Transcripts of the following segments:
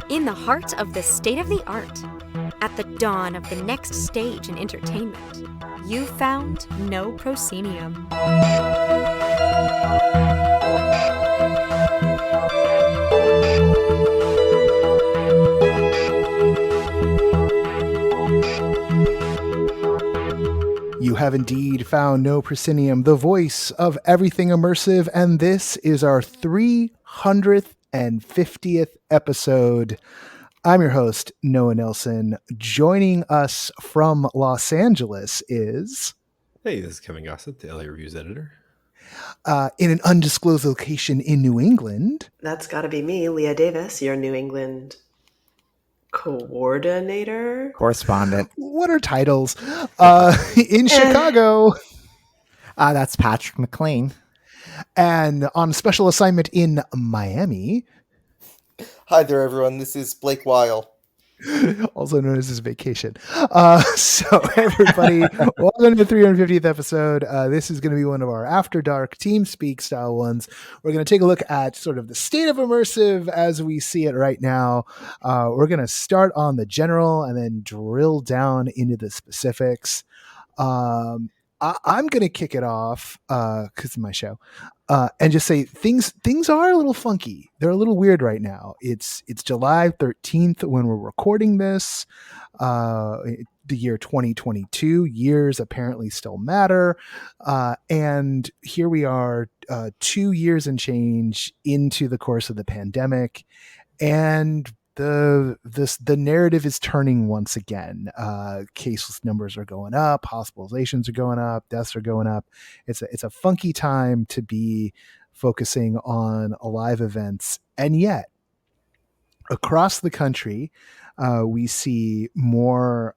In the heart of the state-of-the-art, at the dawn of the next stage in entertainment, you found No Proscenium. You have indeed found No Proscenium, the voice of everything immersive, and this is our 350th episode. I'm your host, Noah Nelson. Joining us from Los Angeles is... Hey, this is Kevin Gossett, the LA Reviews editor. In an undisclosed location in New England. That's got to be me, Leah Davis, your New England coordinator? Correspondent. What are titles? In Chicago. That's Patrick McLean. And on special assignment in Miami. Hi there, everyone. This is Blake Weil. Also known as his vacation. So everybody, welcome to the 350th episode. This is going to be one of our After Dark Team Speak style ones. We're going to take a look at sort of the state of immersive as we see it right now. We're going to start on the general and then drill down into the specifics. I'm going to kick it off because it's my show. And just say things are a little funky. They're a little weird right now. It's July 13th when we're recording this. The year 2022. Years apparently still matter. And here we are 2 years and change into the course of the pandemic. And the narrative is turning once again. Case numbers are going up, hospitalizations are going up, deaths are going up. It's a funky time to be focusing on live events, and yet across the country, we see more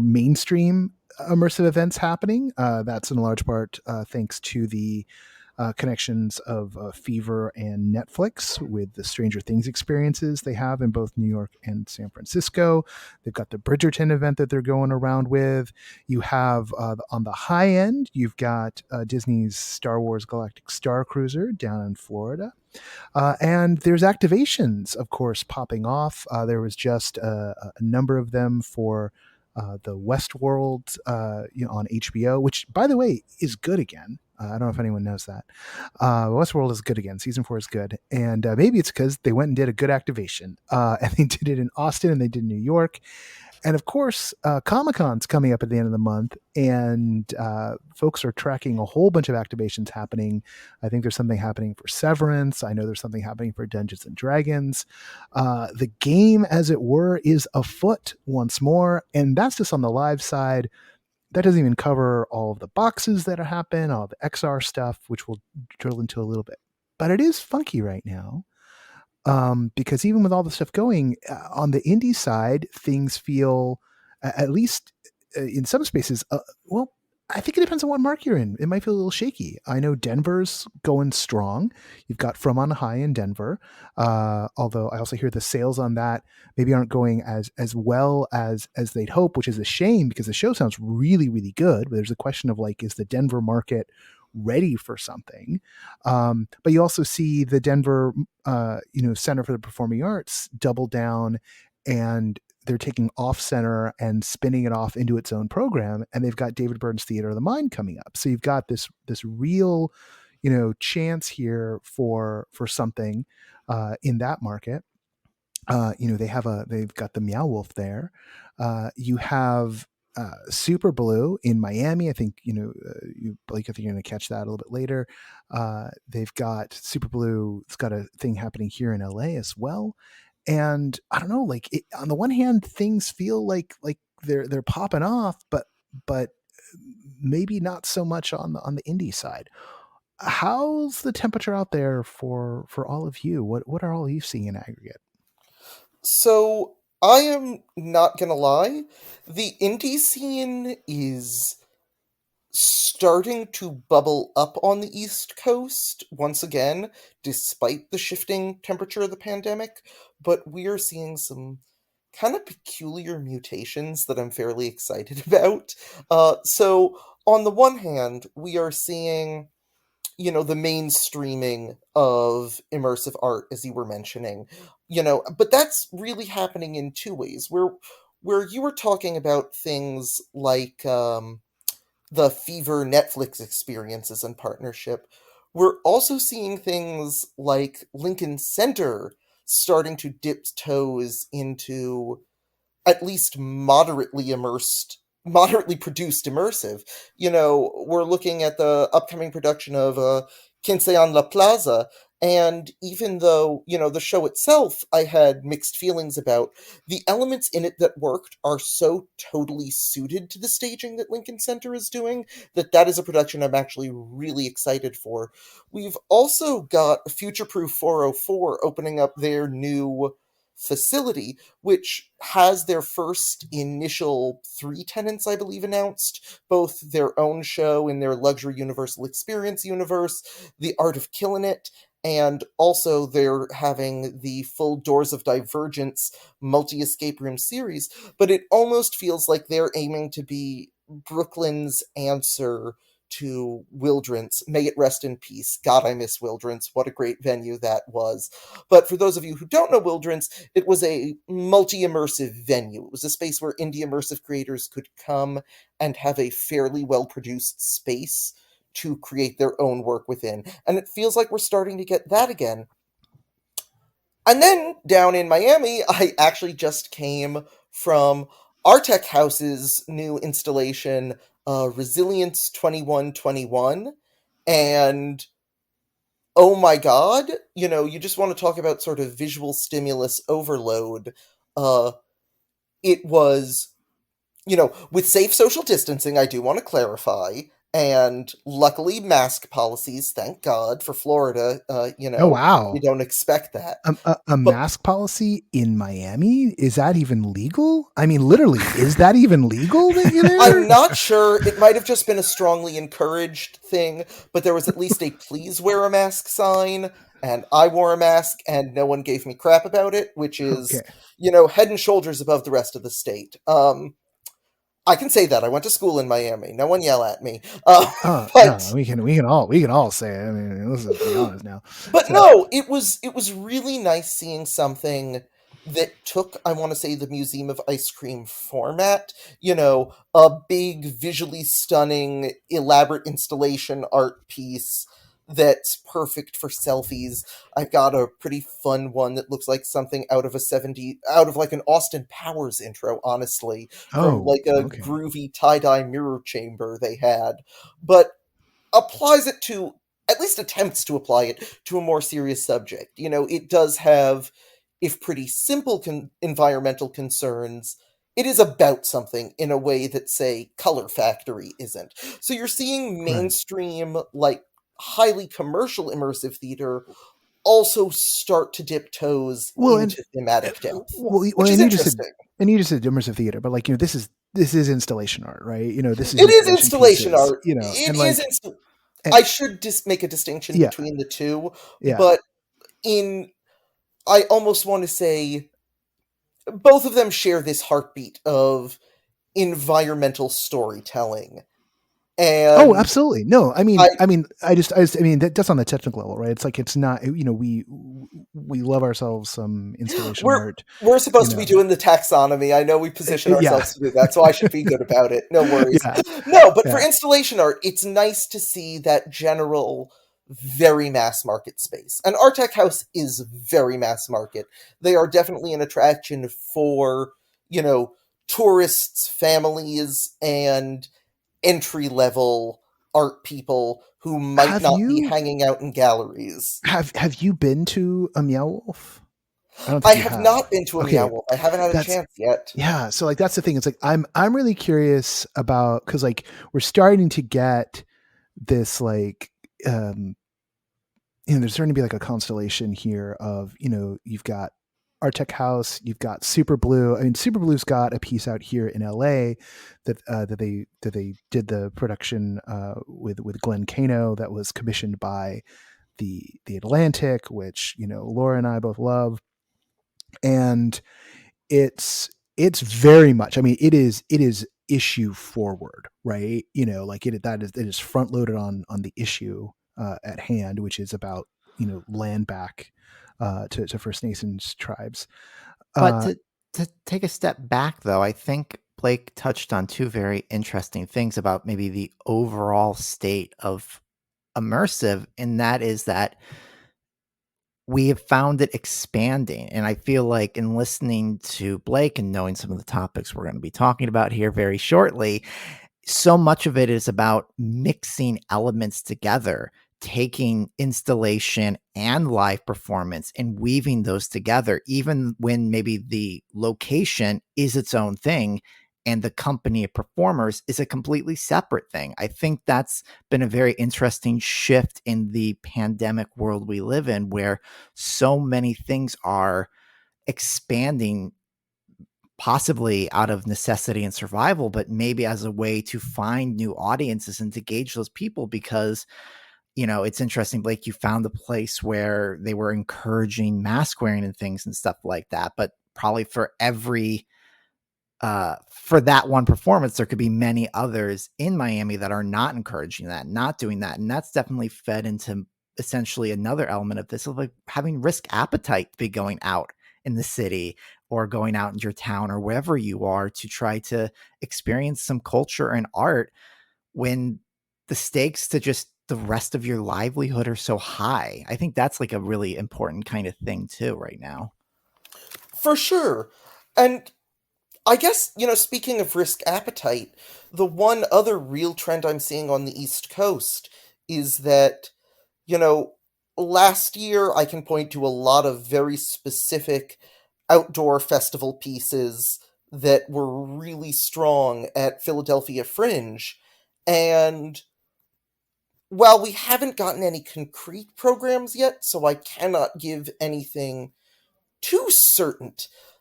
mainstream immersive events happening. That's in large part thanks to the connections of Fever and Netflix with the Stranger Things experiences they have in both New York and San Francisco. They've got the Bridgerton event that they're going around with. You have on the high end, you've got Disney's Star Wars Galactic Star Cruiser down in Florida. And there's activations, of course, popping off. There was just a number of them for the Westworld on HBO, which, by the way, is good again. I don't know if anyone knows that. Westworld is good again. Season 4 is good. And maybe it's because they went and did a good activation. And they did it in Austin and they did New York. And of course, Comic-Con's coming up at the end of the month. And folks are tracking a whole bunch of activations happening. I think there's something happening for Severance. I know there's something happening for Dungeons and Dragons. The game, as it were, is afoot once more. And that's just on the live side. That doesn't even cover all of the boxes that happen, all the XR stuff, which we'll drill into a little bit. But it is funky right now because even with all the stuff going on the indie side, things feel, at least in some spaces, well, I think it depends on what market you're in. It might feel a little shaky. I know Denver's going strong. You've got From on High in Denver. Although I also hear the sales on that maybe aren't going as well as they'd hope, which is a shame because the show sounds really, really good. But there's a question of like, is the Denver market ready for something? But you also see the Denver, Center for the Performing Arts double down, and they're taking off center and spinning it off into its own program. And they've got David Byrne's Theater of the Mind coming up. So you've got this real, chance here for something in that market. They've got the Meow Wolf there. You have Super Blue in Miami. I think, Blake, I think you're going to catch that a little bit later. They've got Super Blue. It's got a thing happening here in LA as well. And I don't know, on the one hand, things feel like they're popping off, but maybe not so much on the indie side. How's the temperature out there for all of you? What are all you seeing in aggregate? So I am not gonna lie, the indie scene is starting to bubble up on the East Coast once again, despite the shifting temperature of the pandemic, but we are seeing some kind of peculiar mutations that I'm fairly excited about. So on the one hand, we are seeing the mainstreaming of immersive art, as you were mentioning, but that's really happening in two ways. Where you were talking about things like the Fever Netflix experiences and partnership, we're also seeing things like Lincoln Center starting to dip toes into at least moderately produced immersive. We're looking at the upcoming production of Quince en la Plaza, and even though, the show itself I had mixed feelings about, the elements in it that worked are so totally suited to the staging that Lincoln Center is doing that is a production I'm actually really excited for. We've also got Future Proof 404 opening up their new facility, which has their first initial 3 tenants, I believe, announced, both their own show in their Luxury Universal Experience universe, The Art of Killing It, and also they're having the full Doors of Divergence multi-escape room series, but it almost feels like they're aiming to be Brooklyn's answer to Wildrance. May it rest in peace. God, I miss Wildrance. What a great venue that was. But for those of you who don't know Wildrance, it was a multi-immersive venue. It was a space where indie immersive creators could come and have a fairly well-produced space to create their own work within. And it feels like we're starting to get that again. And then down in Miami, I actually just came from Artec House's new installation, Resilience 2121, and oh my god, you just want to talk about sort of visual stimulus overload. It was, with safe social distancing, I do want to clarify, and luckily mask policies, thank God, for Florida, Oh, wow. you don't expect that. A But mask policy in Miami? Is that even legal? I mean, literally, is that even legal that you're there? I'm not sure. It might have just been a strongly encouraged thing, but there was at least a please wear a mask sign, and I wore a mask, and no one gave me crap about it, which is, Okay. head and shoulders above the rest of the state. I can say that. I went to school in Miami. No one yell at me. No, But we can all say it. I mean, let's be honest now. But So- no, it was really nice seeing something that took, I want to say, the Museum of Ice Cream format, a big, visually stunning, elaborate installation art piece that's perfect for selfies. I've got a pretty fun one that looks like something out of like an Austin Powers intro, honestly, from like a okay. groovy tie-dye mirror chamber they had. But applies it to, at least attempts to apply it to a more serious subject. It does have, if pretty simple environmental concerns, it is about something in a way that, say, Color Factory isn't. So you're seeing mainstream, like, highly commercial immersive theater also start to dip toes into thematic depth, which is interesting. And you just said immersive theater, but this is installation art, right? This is It is installation pieces, art. It and is I should just make a distinction between the two, but I almost want to say both of them share this heartbeat of environmental storytelling. And absolutely. No, I mean, that's on the technical level, right? It's like, it's not, we love ourselves some installation art. We're supposed to be doing the taxonomy. I know we position ourselves to do that, so I should be good about it. No worries. No, but for installation art, it's nice to see that general, very mass market space. And Artec House is very mass market. They are definitely an attraction for, tourists, families, and entry-level art people who might not be hanging out in galleries. Have you been to a Meow Wolf? I have not been to a Meow Wolf. I haven't had a chance yet. Yeah, so that's the thing. It's like I'm really curious about, because we're starting to get this there's starting to be a constellation here of you've got Artec House, you've got Super Blue. I mean, Super Blue's got a piece out here in LA that they did the production with Glenn Cano that was commissioned by the Atlantic, which Laura and I both love, and it's very much. I mean, it is issue forward, right? It is front loaded on the issue at hand, which is about land back to First Nations tribes. But to take a step back, though, I think Blake touched on two very interesting things about maybe the overall state of immersive, and that is that we have found it expanding. And I feel like in listening to Blake and knowing some of the topics we're going to be talking about here very shortly, so much of it is about mixing elements together, taking installation and live performance and weaving those together, even when maybe the location is its own thing and the company of performers is a completely separate thing. I think that's been a very interesting shift in the pandemic world we live in, where so many things are expanding, possibly out of necessity and survival, but maybe as a way to find new audiences and to gauge those people. Because, it's interesting, Blake, you found a place where they were encouraging mask wearing and things and stuff like that. But probably for that one performance, there could be many others in Miami that are not encouraging that, not doing that. And that's definitely fed into essentially another element of this, of like having risk appetite to be going out in the city or going out in your town or wherever you are to try to experience some culture and art when the stakes to just the rest of your livelihood are so high. I think that's like a really important kind of thing too right now. For sure. And I guess, speaking of risk appetite, the one other real trend I'm seeing on the East Coast is that, last year I can point to a lot of very specific outdoor festival pieces that were really strong at Philadelphia Fringe. And while we haven't gotten any concrete programs yet, so I cannot give anything too certain,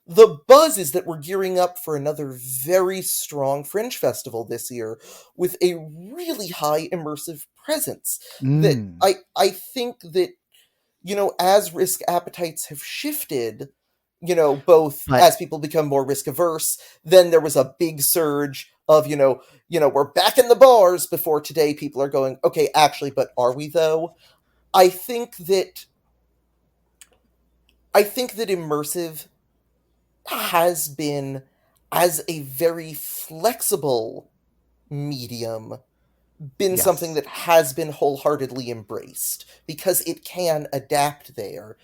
the buzz is that we're gearing up for another very strong Fringe festival this year with a really high immersive presence. That I think that, as risk appetites have shifted, both as people become more risk averse, then there was a big surge of, we're back in the bars before today people are going, okay, actually, but are we though? I think that immersive has been, as a very flexible medium, been something that has been wholeheartedly embraced because it can adapt there.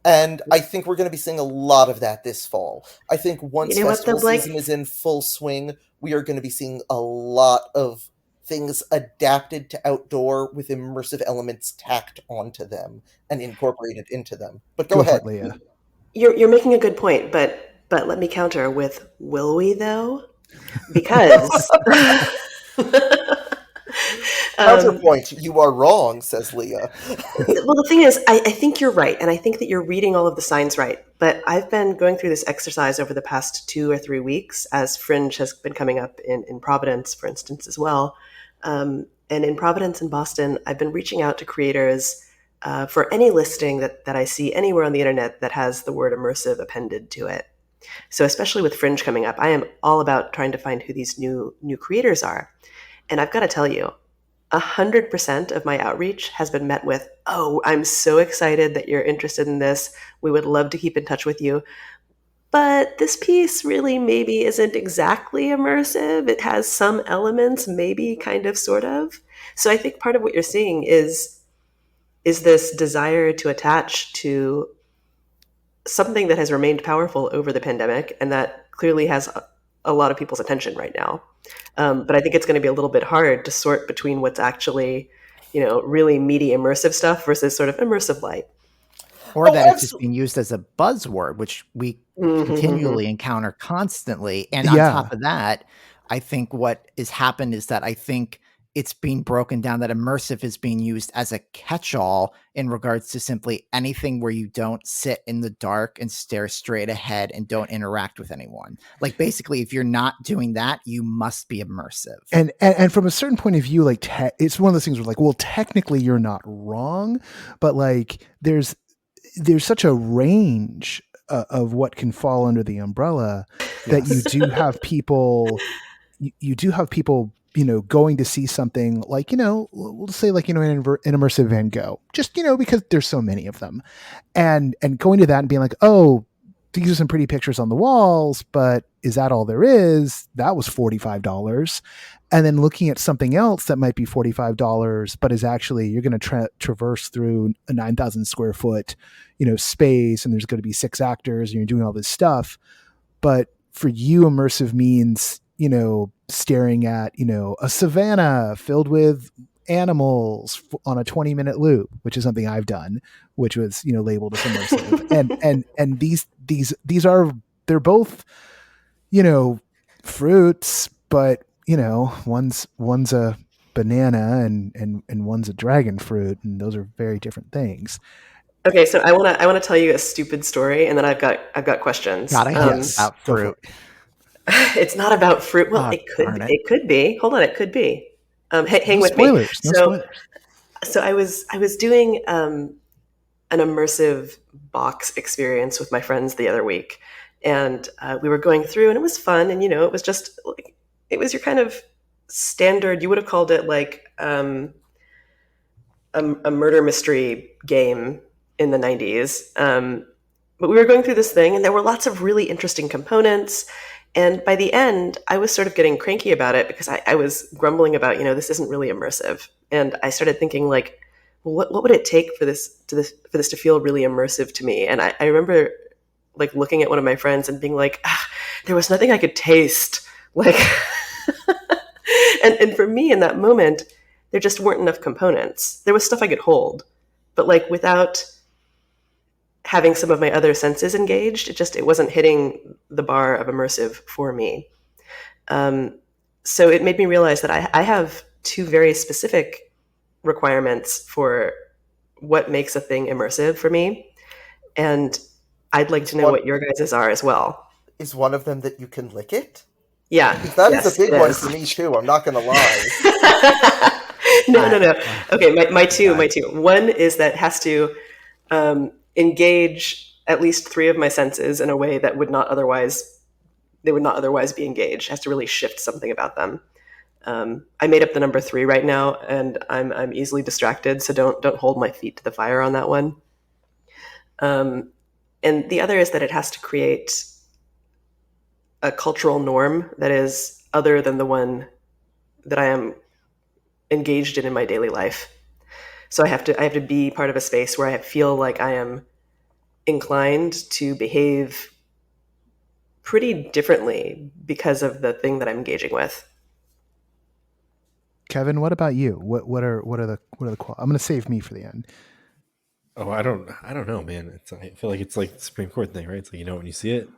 And I think we're going to be seeing a lot of that this fall. I think once festival season is in full swing, we are going to be seeing a lot of things adapted to outdoor with immersive elements tacked onto them and incorporated into them. But go ahead, Leah. You're making a good point, but let me counter with, will we though? Because counterpoint, you are wrong, says Leah. Well, the thing is, I think you're right, and I think that you're reading all of the signs right. But I've been going through this exercise over the past 2 or 3 weeks as Fringe has been coming up in Providence, for instance, as well. And in Providence and Boston, I've been reaching out to creators for any listing that I see anywhere on the internet that has the word immersive appended to it. So especially with Fringe coming up, I am all about trying to find who these new creators are. And I've got to tell you, 100% of my outreach has been met with, oh, I'm so excited that you're interested in this. We would love to keep in touch with you. But this piece really maybe isn't exactly immersive. It has some elements, maybe kind of, sort of. So I think part of what you're seeing is this desire to attach to something that has remained powerful over the pandemic and that clearly has a lot of people's attention right now. But I think it's going to be a little bit hard to sort between what's actually, really meaty immersive stuff versus sort of immersive light. Or that it's just being used as a buzzword, which we continually encounter constantly. And on top of that, I think what has happened is that I think it's being broken down that immersive is being used as a catch-all in regards to simply anything where you don't sit in the dark and stare straight ahead and don't interact with anyone. Like basically, if you're not doing that, you must be immersive. And from a certain point of view, like it's one of those things where like, well, technically you're not wrong, but like there's such a range of what can fall under the umbrella that you do have people going to see something like, we'll say like, an immersive Van Gogh, just, because there's so many of them, and going to that and being like, oh, these are some pretty pictures on the walls, but is that all there is? That was $45. And then looking at something else that might be $45, but is actually, you're going to traverse through a 9,000 square foot, space, and there's going to be 6 actors and you're doing all this stuff. But for you, immersive means, staring at, a savanna filled with animals on a 20-minute loop, which is something I've done, which was, labeled as immersive. and these are, they're both, fruits, but, one's a banana and one's a dragon fruit. And those are very different things. Okay, so I want to tell you a stupid story, and then I've got questions. God, I hope it's about fruit. It's not about fruit. Well, it could be. Hold on, it could be. Hang with me. No spoilers. So I was doing an immersive box experience with my friends the other week, and we were going through, and it was fun, and it was just like, it was your kind of standard. You would have called it like a murder mystery game in the 90s. But we were going through this thing, and there were lots of really interesting components. And by the end, I was sort of getting cranky about it because I was grumbling about, this isn't really immersive. And I started thinking like, well, what would it take for this to feel really immersive to me? And I remember like looking at one of my friends and being like, there was nothing I could taste. Like, and for me in that moment, there just weren't enough components. There was stuff I could hold, but like without having some of my other senses engaged, it wasn't hitting the bar of immersive for me. So it made me realize that I have 2 very specific requirements for what makes a thing immersive for me. And I'd like to know what your guys' are as well. Is one of them that you can lick it? Yeah. That is a big one for me too, I'm not going to lie. No. Okay, my two. One is that it has to engage at least 3 of my senses in a way that would not otherwise be engaged. It has to really shift something about them. I made up the number 3 right now, and I'm easily distracted, so don't hold my feet to the fire on that one. And the other is that it has to create a cultural norm that is other than the one that I am engaged in my daily life. So I have to be part of a space where I feel like I am inclined to behave pretty differently because of the thing that I'm engaging with. Kevin, what about you? What are the I'm going to save me for the end. Oh, I don't know, man. I feel like it's like the Supreme Court thing, right? It's like, when you see it.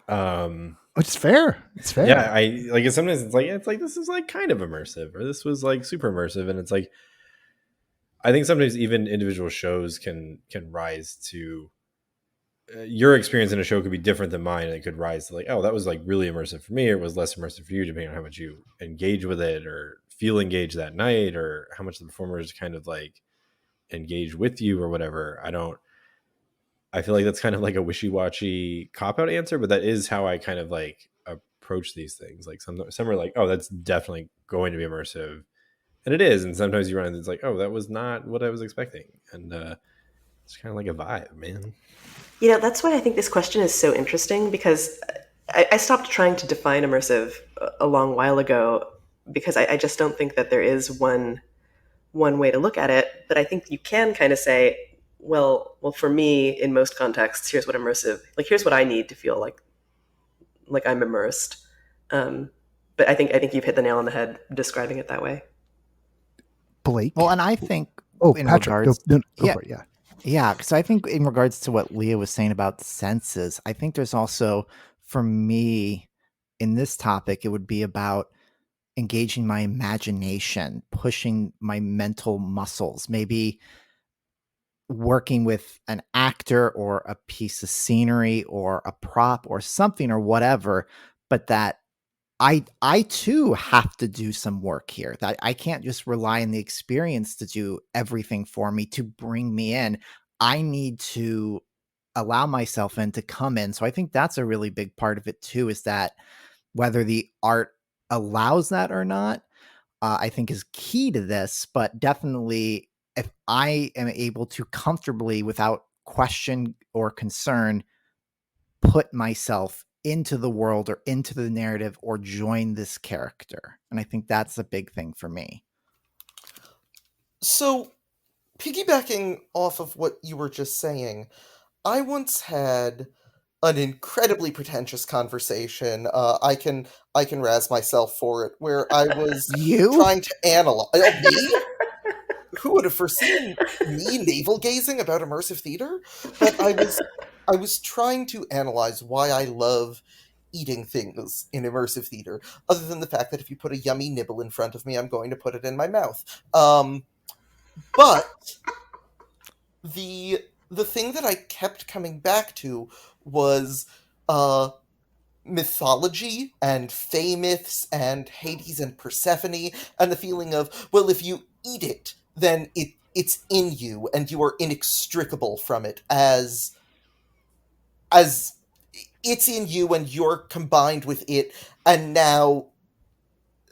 It's fair. It's fair. Yeah, I like it. Sometimes it's like this is like kind of immersive, or this was like super immersive, and it's like, I think sometimes even individual shows can rise to your experience in a show could be different than mine, and it could rise to like, oh, that was like really immersive for me, or it was less immersive for you, depending on how much you engage with it or feel engaged that night, or how much the performers kind of like engage with you or whatever. I feel like that's kind of like a wishy-washy cop-out answer, but that is how I kind of like approach these things. Like some are like, oh, that's definitely going to be immersive, and it is. And sometimes you run into it's like, oh, that was not what I was expecting, and it's kind of like a vibe, man. That's why I think this question is so interesting, because I stopped trying to define immersive a long while ago, because I just don't think that there is one way to look at it. But I think you can kind of say, well, for me, in most contexts, here's what immersive, like, here's what I need to feel like I'm immersed. But I think you've hit the nail on the head describing it that way. Blake? Well, and I think in Patrick, regards, go for it, yeah, because I think in regards to what Leah was saying about senses, I think there's also, for me, in this topic, it would be about engaging my imagination, pushing my mental muscles, maybe working with an actor or a piece of scenery or a prop or something or whatever, but that I too have to do some work here. That I can't just rely on the experience to do everything for me, to bring me in. I need to allow myself in, to come in. So I think that's a really big part of it too, is that whether the art allows that or not, I think is key to this, but definitely if I am able to comfortably, without question or concern, put myself into the world or into the narrative or join this character. And I think that's a big thing for me. So, piggybacking off of what you were just saying, I once had an incredibly pretentious conversation. I can razz myself for it, where I was You? trying to analyze. Me? Who would have foreseen me navel gazing about immersive theater? But I was trying to analyze why I love eating things in immersive theater, other than the fact that if you put a yummy nibble in front of me, I'm going to put it in my mouth. But the thing that I kept coming back to was mythology and fey myths and Hades and Persephone, and the feeling of, well, if you eat it, then it's in you and you are inextricable from it, as it's in you and you're combined with it, and now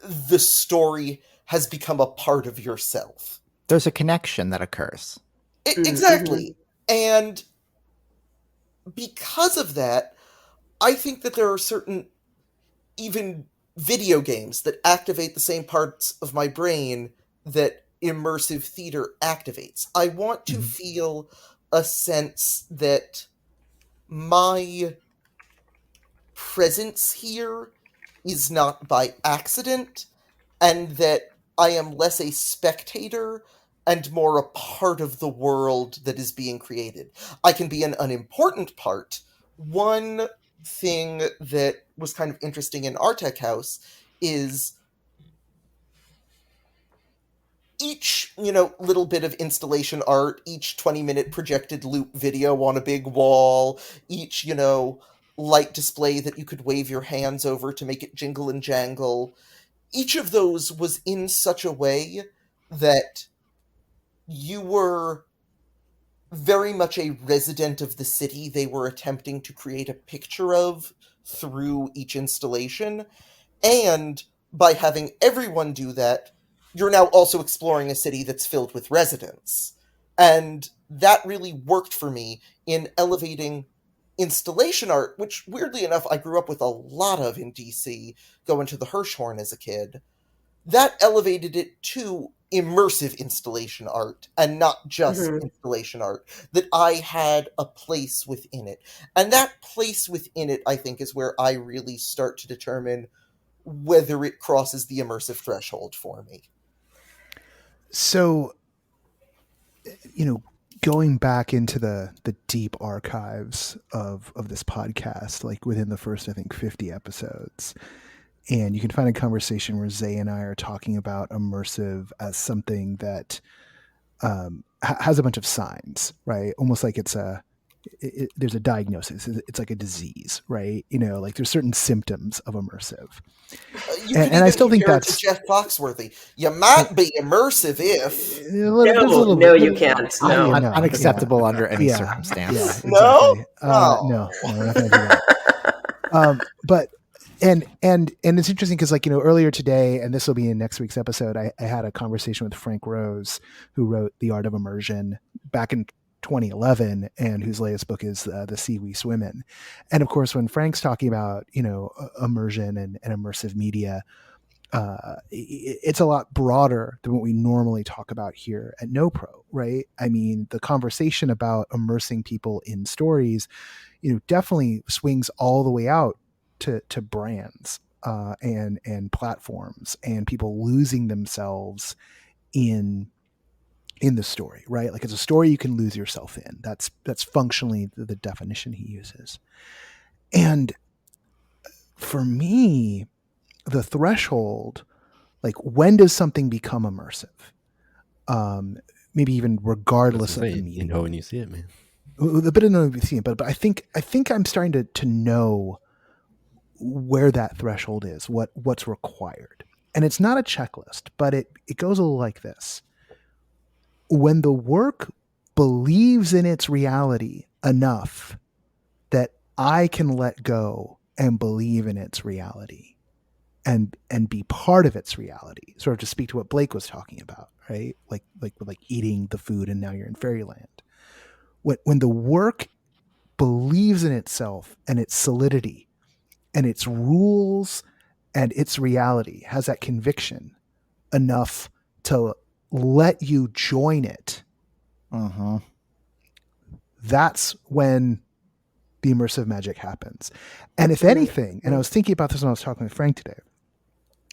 the story has become a part of yourself. There's a connection that occurs. Exactly. And because of that, I think that there are certain, even video games, that activate the same parts of my brain that immersive theater activates. I want to feel a sense that my presence here is not by accident, and that I am less a spectator and more a part of the world that is being created. I can be an unimportant part. One thing that was kind of interesting in our tech house is each, little bit of installation art, each 20-minute projected loop video on a big wall, each, light display that you could wave your hands over to make it jingle and jangle, each of those was in such a way that you were very much a resident of the city they were attempting to create a picture of through each installation. And by having everyone do that, you're now also exploring a city that's filled with residents. And that really worked for me in elevating installation art, which, weirdly enough, I grew up with a lot of in DC, going to the Hirshhorn as a kid. That elevated it to immersive installation art, and not just installation art, that I had a place within it. And that place within it, I think, is where I really start to determine whether it crosses the immersive threshold for me. So, going back into the deep archives of this podcast, like within the first, I think, 50 episodes, and you can find a conversation where Zay and I are talking about immersive as something that has a bunch of signs, right? Almost like there's a diagnosis. It's like a disease, right? Like there's certain symptoms of immersive. And I still think that's Jeff Foxworthy. You might be immersive if No, you can't. No. Unacceptable under any circumstance. Yeah, exactly. No? No, we're not going to do that. But it's interesting because, earlier today, and this will be in next week's episode, I had a conversation with Frank Rose, who wrote The Art of Immersion back in 2011, and whose latest book is The Sea We Swim In. And of course, when Frank's talking about, immersion and immersive media, it's a lot broader than what we normally talk about here at NoPro, right? I mean, the conversation about immersing people in stories, definitely swings all the way out to brands and platforms and people losing themselves in the story, right? Like it's a story you can lose yourself in. That's functionally the definition he uses. And for me, the threshold, like when does something become immersive? Maybe even regardless of the medium. When you see it, man. A bit of when you see it, but I think I'm starting to know where that threshold is, what's required. And it's not a checklist, but it goes a little like this. When the work believes in its reality enough that I can let go and believe in its reality, and be part of its reality, sort of to speak to what Blake was talking about, right? Like eating the food and now you're in fairyland. When the work believes in itself and its solidity and its rules and its reality, has that conviction enough to let you join it, that's when the immersive magic happens. And if anything, and I was thinking about this when I was talking with Frank today,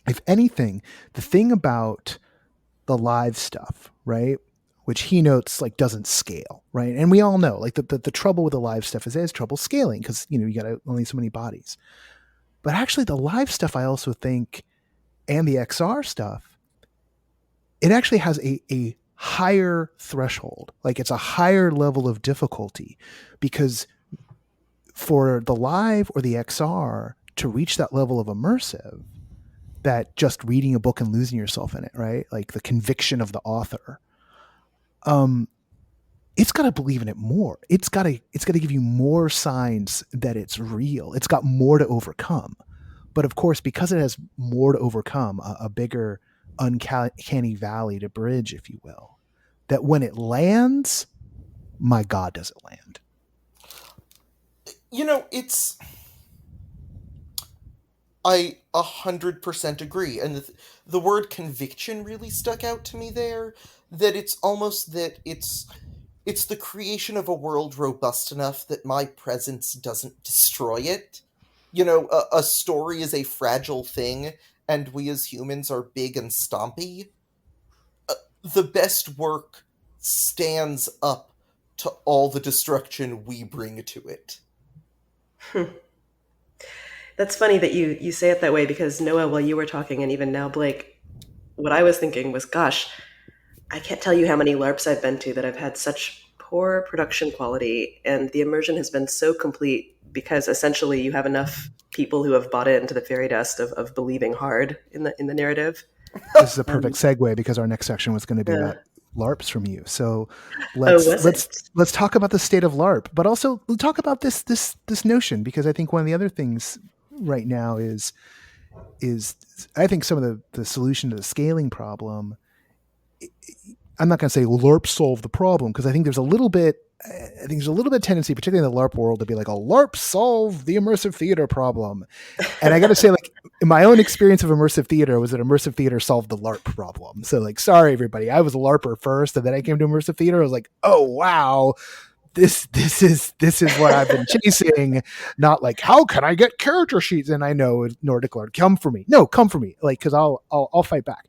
if anything, the thing about the live stuff, right, which he notes like doesn't scale, right? And we all know like the trouble with the live stuff is there's trouble scaling because, you know, you got only so many bodies. But actually the live stuff, I also think, and the XR stuff, it actually has a higher threshold. Like it's a higher level of difficulty because for the live or the XR to reach that level of immersive, that just reading a book and losing yourself in it, right? Like the conviction of the author. It's got to believe in it more. It's got to give you more signs that it's real. It's got more to overcome. But of course, because it has more to overcome, a bigger uncanny valley to bridge, if you will, that when it lands, my God, does it land? You know, I 100% agree. And the word conviction really stuck out to me there, that it's almost that it's the creation of a world robust enough that my presence doesn't destroy it. You know, a story is a fragile thing, and we as humans are big and stompy. The best work stands up to all the destruction we bring to it. That's funny that you say it that way, because Noah, while you were talking, and even now Blake, what I was thinking was, gosh, I can't tell you how many LARPs I've been to that I've had such poor production quality, and the immersion has been so complete because essentially you have enough people who have bought into the fairy dust of believing hard in the narrative. This is a perfect segue because our next section was going to be about LARPs from you. So let's talk about the state of LARP, but also talk about this notion, because I think one of the other things right now is I think some of the solution to the scaling problem. I'm not going to say LARP solve the problem, because I think there's a little bit tendency, particularly in the LARP world, to be like, a LARP solve the immersive theater problem. And I got to say, like, in my own experience of immersive theater was that immersive theater solved the LARP problem. So like, sorry, everybody, I was a LARPer first, and then I came to immersive theater. I was like, oh, wow, this is what I've been chasing. Not like, how can I get character sheets? And I know Nordic LARP, come for me. No, come for me. Like, cause I'll fight back.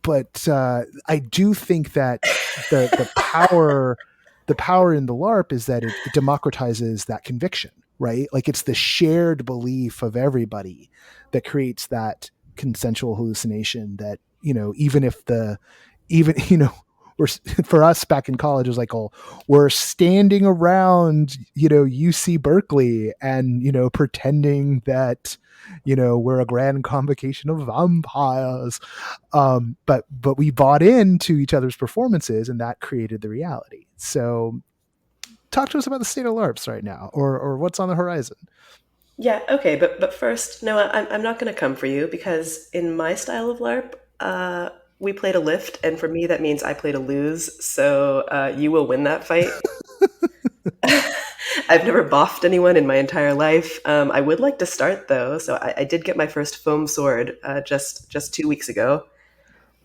But I do think that the power in the LARP is that it democratizes that conviction, right? Like it's the shared belief of everybody that creates that consensual hallucination that, you know, for us back in college, it was like, oh, we're standing around, you know, UC Berkeley and, you know, pretending that, you know, we're a grand convocation of vampires. But we bought into each other's performances, and that created the reality. So talk to us about the state of LARPs right now, or what's on the horizon. Yeah, okay, but first, Noah, I'm not going to come for you, because in my style of LARP, we played a lift, and for me that means I played a lose, so you will win that fight. I've never boffed anyone in my entire life. I would like to start, though, so I did get my first foam sword just 2 weeks ago.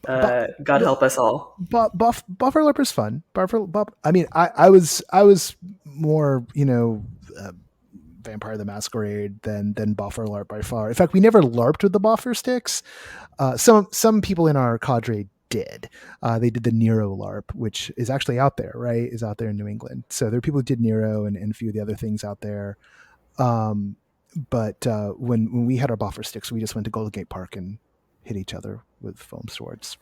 God help us all. Buffer LARP is fun. I mean, I was more, you know, Vampire the Masquerade than Buffer LARP by far. In fact, we never LARPed with the Buffer sticks. Some people in our cadre did. They did the Nero LARP, which is actually out there, right? Is out there in New England. So there are people who did Nero and a few of the other things out there. But when we had our Buffer sticks, we just went to Golden Gate Park and hit each other with foam swords.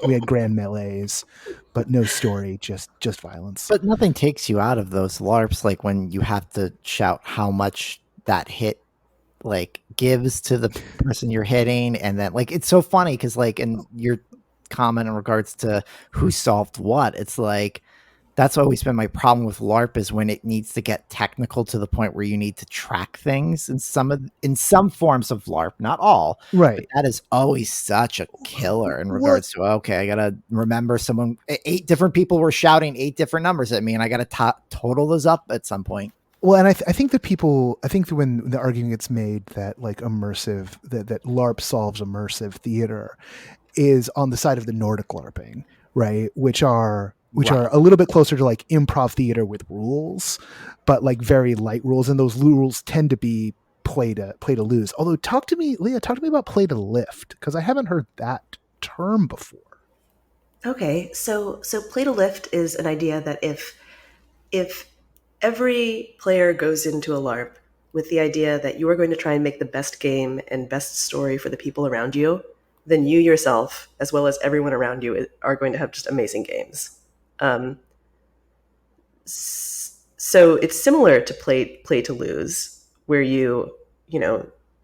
We had grand melees, but no story, just violence. But nothing takes you out of those LARPs, like when you have to shout how much that hit like gives to the person you're hitting, and then like it's so funny because like in your comment in regards to who solved what, it's like That's always been my problem with LARP, is when it needs to get technical to the point where you need to track things in some forms of LARP, not all. Right. But that is always such a killer in What- regards to, okay, I gotta remember 8 different people were shouting 8 different numbers at me, and I gotta total those up at some point. Well, and I think that when the argument gets made that like immersive, that LARP solves immersive theater, is on the side of the Nordic LARPing, right? Which are a little bit closer to like improv theater with rules, but like very light rules, and those rules tend to be play to lose. Although, Leah, talk to me about play to lift, because I haven't heard that term before. Okay, so play to lift is an idea that if every player goes into a LARP with the idea that you are going to try and make the best game and best story for the people around you, then you yourself, as well as everyone around you, are going to have just amazing games. So it's similar to play to lose, where you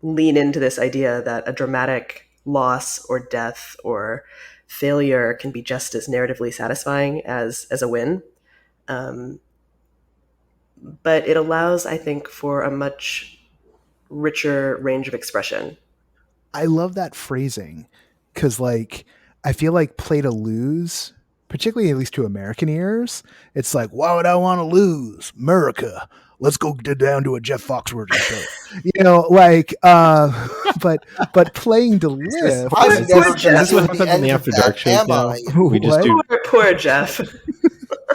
lean into this idea that a dramatic loss or death or failure can be just as narratively satisfying as a win. But it allows, I think, for a much richer range of expression. I love that phrasing, because like I feel like play to lose, particularly at least to American ears, it's like, why would I want to lose? America. Let's go down to a Jeff Foxworthy show. But playing to live. I've never Is this what happens the in end the of After that, Dark shows am now? I? We just do. Poor Jeff.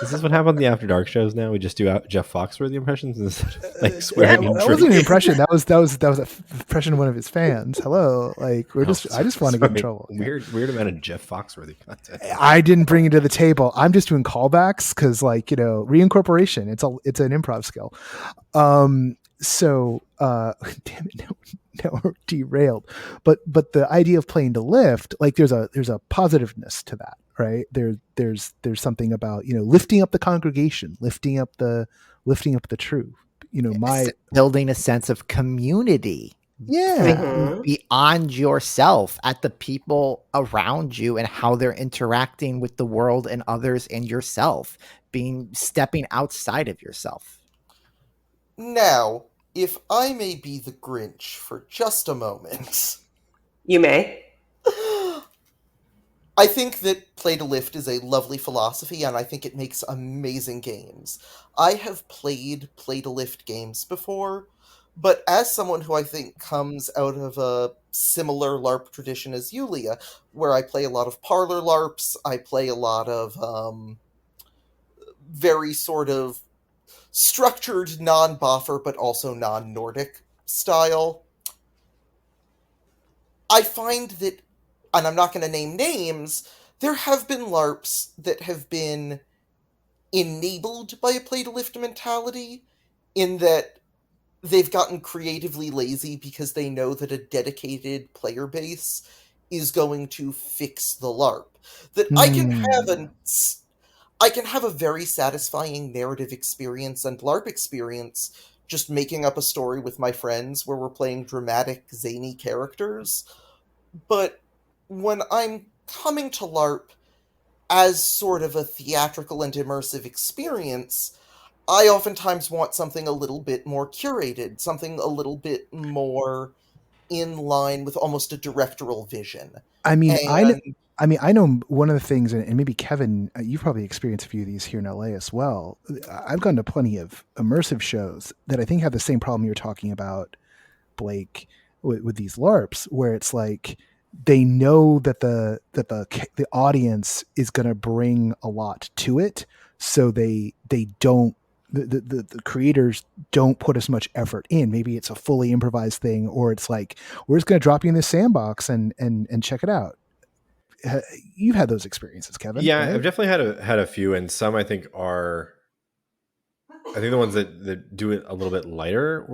Is this what happened in the After Dark shows now? We just do Jeff Foxworthy impressions instead of like swearing. That wasn't an impression. That was an impression of one of his fans. Hello, like I just want to get in trouble. Weird amount of Jeff Foxworthy content. I didn't bring it to the table. I'm just doing callbacks because, like, reincorporation. It's an improv skill. So damn it, now we're derailed. But the idea of playing to lift, like, there's a positiveness to that, right? There's something about lifting up the congregation, lifting up the truth. Building a sense of community. Yeah. Beyond yourself, at the people around you and how they're interacting with the world and others and yourself, stepping outside of yourself. Now, if I may be the Grinch for just a moment. You may. I think that play to lift is a lovely philosophy, and I think it makes amazing games. I have played play to lift games before, but as someone who I think comes out of a similar LARP tradition as you, Leah, where I play a lot of parlor LARPs, I play a lot of very sort of structured non-boffer but also non-Nordic style, I find that, and I'm not going to name names, there have been LARPs that have been enabled by a play-to-lift mentality, in that they've gotten creatively lazy because they know that a dedicated player base is going to fix the LARP. That I can have a very satisfying narrative experience and LARP experience just making up a story with my friends where we're playing dramatic, zany characters. But when I'm coming to LARP as sort of a theatrical and immersive experience, I oftentimes want something a little bit more curated, something a little bit more in line with almost a directorial vision. I know one of the things, and maybe Kevin, you've probably experienced a few of these here in LA as well. I've gone to plenty of immersive shows that I think have the same problem you're talking about, Blake, with these LARPs, where it's like they know that the audience is going to bring a lot to it, so they don't. The creators don't put as much effort in. Maybe it's a fully improvised thing, or it's like, we're just going to drop you in this sandbox and check it out. You've had those experiences, Kevin. Yeah, right? I've definitely had a few, and some I think the ones that do it a little bit lighter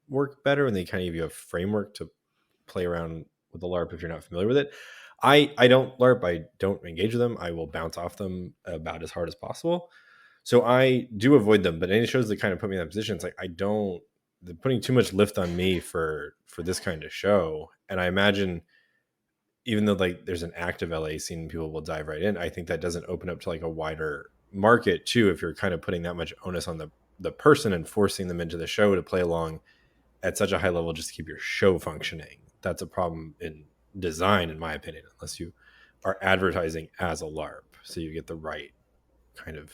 work better, and they kind of give you a framework to play around with the LARP if you're not familiar with it. I don't LARP. I don't engage with them. I will bounce off them about as hard as possible. So I do avoid them, but any shows that kind of put me in that position, it's like they're putting too much lift on me for this kind of show. And I imagine, even though like there's an active LA scene, people will dive right in, I think that doesn't open up to like a wider market too, if you're kind of putting that much onus on the person and forcing them into the show to play along at such a high level just to keep your show functioning. That's a problem in design, in my opinion, unless you are advertising as a LARP, so you get the right kind of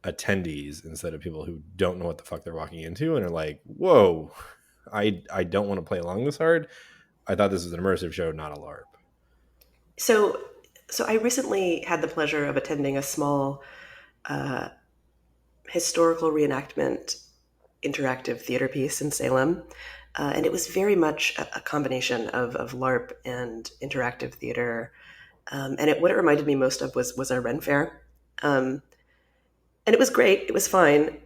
attendees instead of people who don't know what the fuck they're walking into and are like, whoa, I don't want to play along this hard. I thought this was an immersive show, not a LARP. So I recently had the pleasure of attending a small historical reenactment interactive theater piece in Salem. And it was very much a combination of LARP and interactive theater. And what it reminded me most of was our Ren Fair. And it was great. It was fine.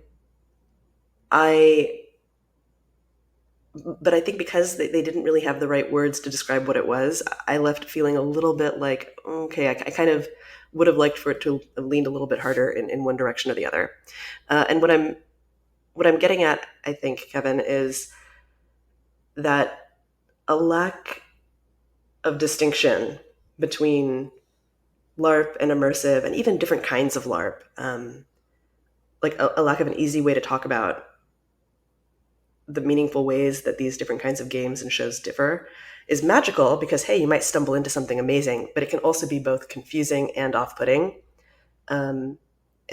But I think because they didn't really have the right words to describe what it was, I left feeling a little bit like, okay, I kind of would have liked for it to have leaned a little bit harder in one direction or the other. And what I'm getting at, I think, Kevin, is that a lack of distinction between LARP and immersive and even different kinds of LARP, like a lack of an easy way to talk about the meaningful ways that these different kinds of games and shows differ is magical because, hey, you might stumble into something amazing, but it can also be both confusing and off-putting. And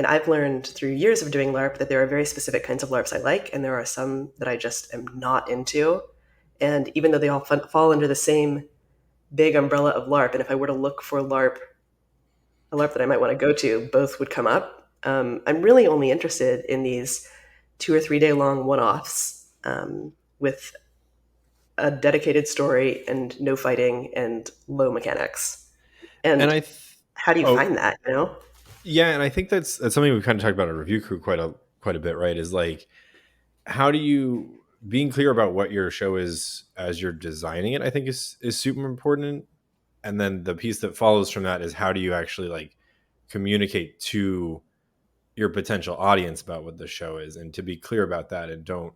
I've learned through years of doing LARP that there are very specific kinds of LARPs I like, and there are some that I just am not into. And even though they all fall under the same big umbrella of LARP, and if I were to look for a LARP that I might want to go to, both would come up. I'm really only interested in these 2 or 3 day long one-offs with a dedicated story and no fighting and low mechanics. And how do you find that, you know? Yeah, and I think that's something we've kind of talked about on Review Crew quite a bit, right? Is like, how do you being clear about what your show is as you're designing it, I think is super important. And then the piece that follows from that is how do you actually like communicate to your potential audience about what the show is, and to be clear about that, and don't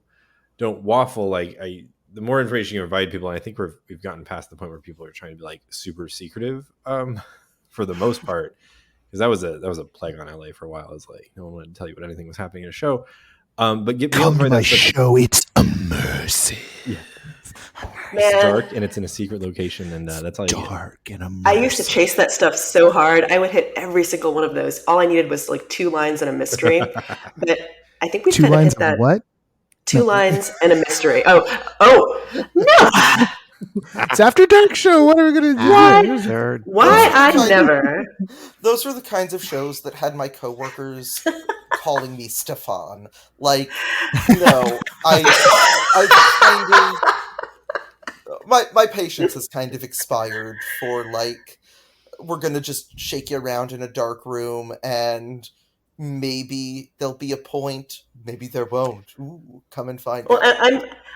waffle. Like the more information you provide people, and I think we've gotten past the point where people are trying to be like super secretive for the most part, because that was a plague on LA for a while. It's like no one wanted to tell you what anything was happening in a show. But come to my show. It's immersive. Yeah. Man. It's dark and it's in a secret location, and that's all you dark get. And immersive. I used to chase that stuff so hard. I would hit every single one of those. All I needed was like 2 lines and a mystery. But I think we've kind of hit that. What? 2 lines and a mystery. Oh, no. It's After Dark show. What are we going to do? Why? I never. Those are the kinds of shows that had my coworkers calling me Stefan. Like, no, I kind of... My patience has kind of expired for, like, we're going to just shake you around in a dark room and maybe there'll be a point, maybe there won't. Ooh, come and find out.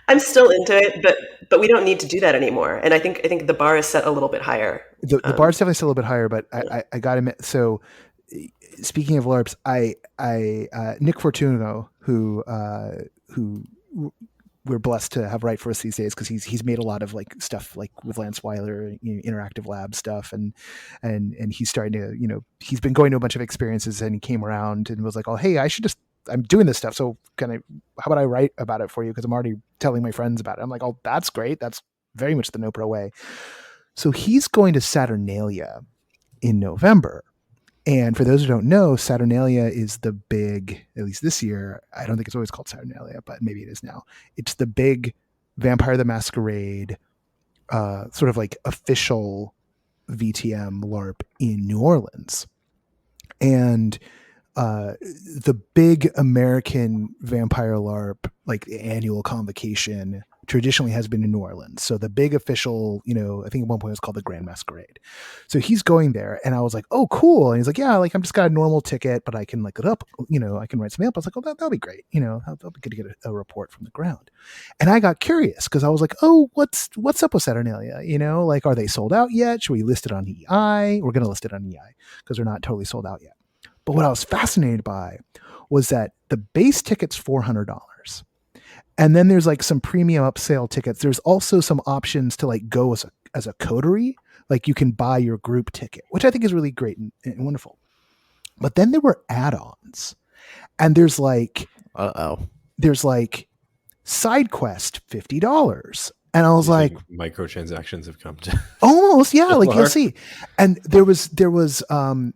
I'm still into it, but we don't need to do that anymore. And I think the bar is set a little bit higher. The bar is definitely still a little bit higher, but I got to admit, so speaking of LARPs, Nick Fortuno, who we're blessed to have write for us these days, because he's made a lot of like stuff like with Lance Weiler, interactive lab stuff, and he's starting to, he's been going to a bunch of experiences, and he came around and was like, oh, hey, I'm doing this stuff, so how about I write about it for you, because I'm already telling my friends about it. I'm like, oh, that's great, that's very much the NoPro way. So he's going to Saturnalia in November. And for those who don't know, Saturnalia is the big, at least this year, I don't think it's always called Saturnalia, but maybe it is now. It's the big Vampire the Masquerade, sort of like official VTM LARP in New Orleans. And the big American Vampire LARP, like the annual convocation, traditionally has been in New Orleans. So the big official, I think at one point it was called the Grand Masquerade. So he's going there, and I was like, oh, cool. And he's like, yeah, like I'm just got a normal ticket, but I can look it up, I can write something up. I was like, oh, that'll be great. That'll be good to get a report from the ground. And I got curious because I was like, oh, what's up with Saturnalia? Like, are they sold out yet? Should we list it on EI? We're going to list it on EI because they're not totally sold out yet. But what I was fascinated by was that the base ticket's $400. And then there's like some premium upsale tickets. There's also some options to like go as a coterie. Like you can buy your group ticket, which I think is really great and wonderful. But then there were add-ons, and there's like side quest $50, and I was You like, think microtransactions have come to almost, yeah, like you'll LARP? see. And there was on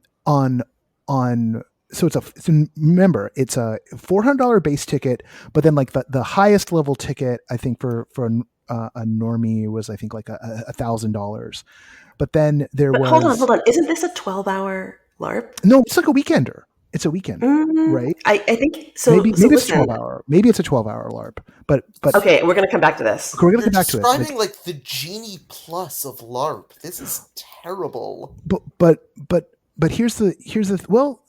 so remember, it's a $400 base ticket, but then like the highest level ticket, I think for a normie was, I think, like $1,000. But then there But was hold on. Isn't this a 12-hour LARP? no, it's like a weekender. It's a weekender, right? I think so. Maybe so it's listen, 12-hour. Maybe it's a 12-hour LARP. But okay, we're going to come back to this. we're gonna You're come back to it. describing like the Genie Plus of LARP. This is terrible. But here's the well,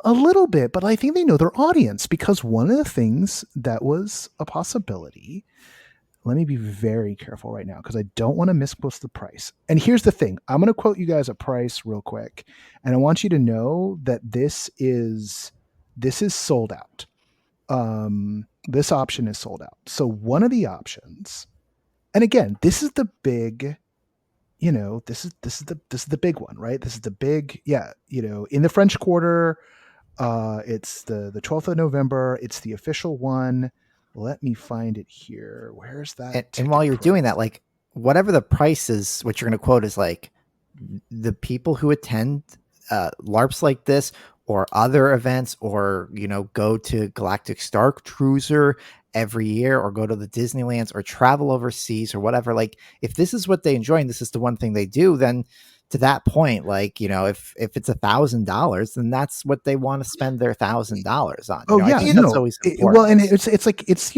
a little bit, but I think they know their audience, because one of the things that was a possibility. Let me be very careful right now, because I don't want to misquote the price. And here's the thing. I'm going to quote you guys a price real quick. And I want you to know that this is sold out. This option is sold out. So one of the options, and again, this is the big, this is the big one, right? This is the big, in the French Quarter. It's the 12th of November. It's the official one. Let me find it here. Where's that? And while you're doing that, like, whatever the price is, what you're going to quote is like the people who attend LARPs like this, or other events, or, go to Galactic Star Cruiser every year, or go to the Disneylands, or travel overseas, or whatever. Like, if this is what they enjoy and this is the one thing they do, then to that point, like, if it's $1,000, then that's what they want to spend their $1,000 on. Oh, I think that's always important. Well, and it's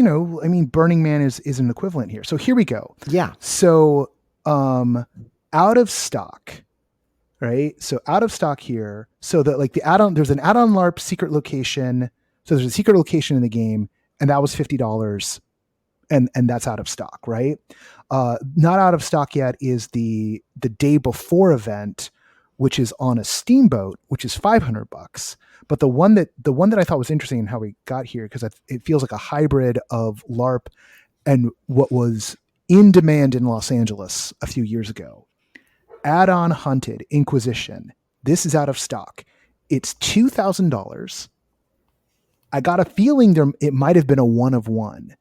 I mean, Burning Man is an equivalent here. So here we go. Yeah. So out of stock, right? So out of stock here. So that, like, the add-on, there's an add-on LARP secret location. So there's a secret location in the game, and that was $50. And that's out of stock, right? Not out of stock yet is the day before event, which is on a steamboat, which is $500. But the one that I thought was interesting in how we got here, because it feels like a hybrid of LARP and what was in demand in Los Angeles a few years ago. Add-on Hunted Inquisition. This is out of stock. It's $2,000. I got a feeling it might have been a one of one.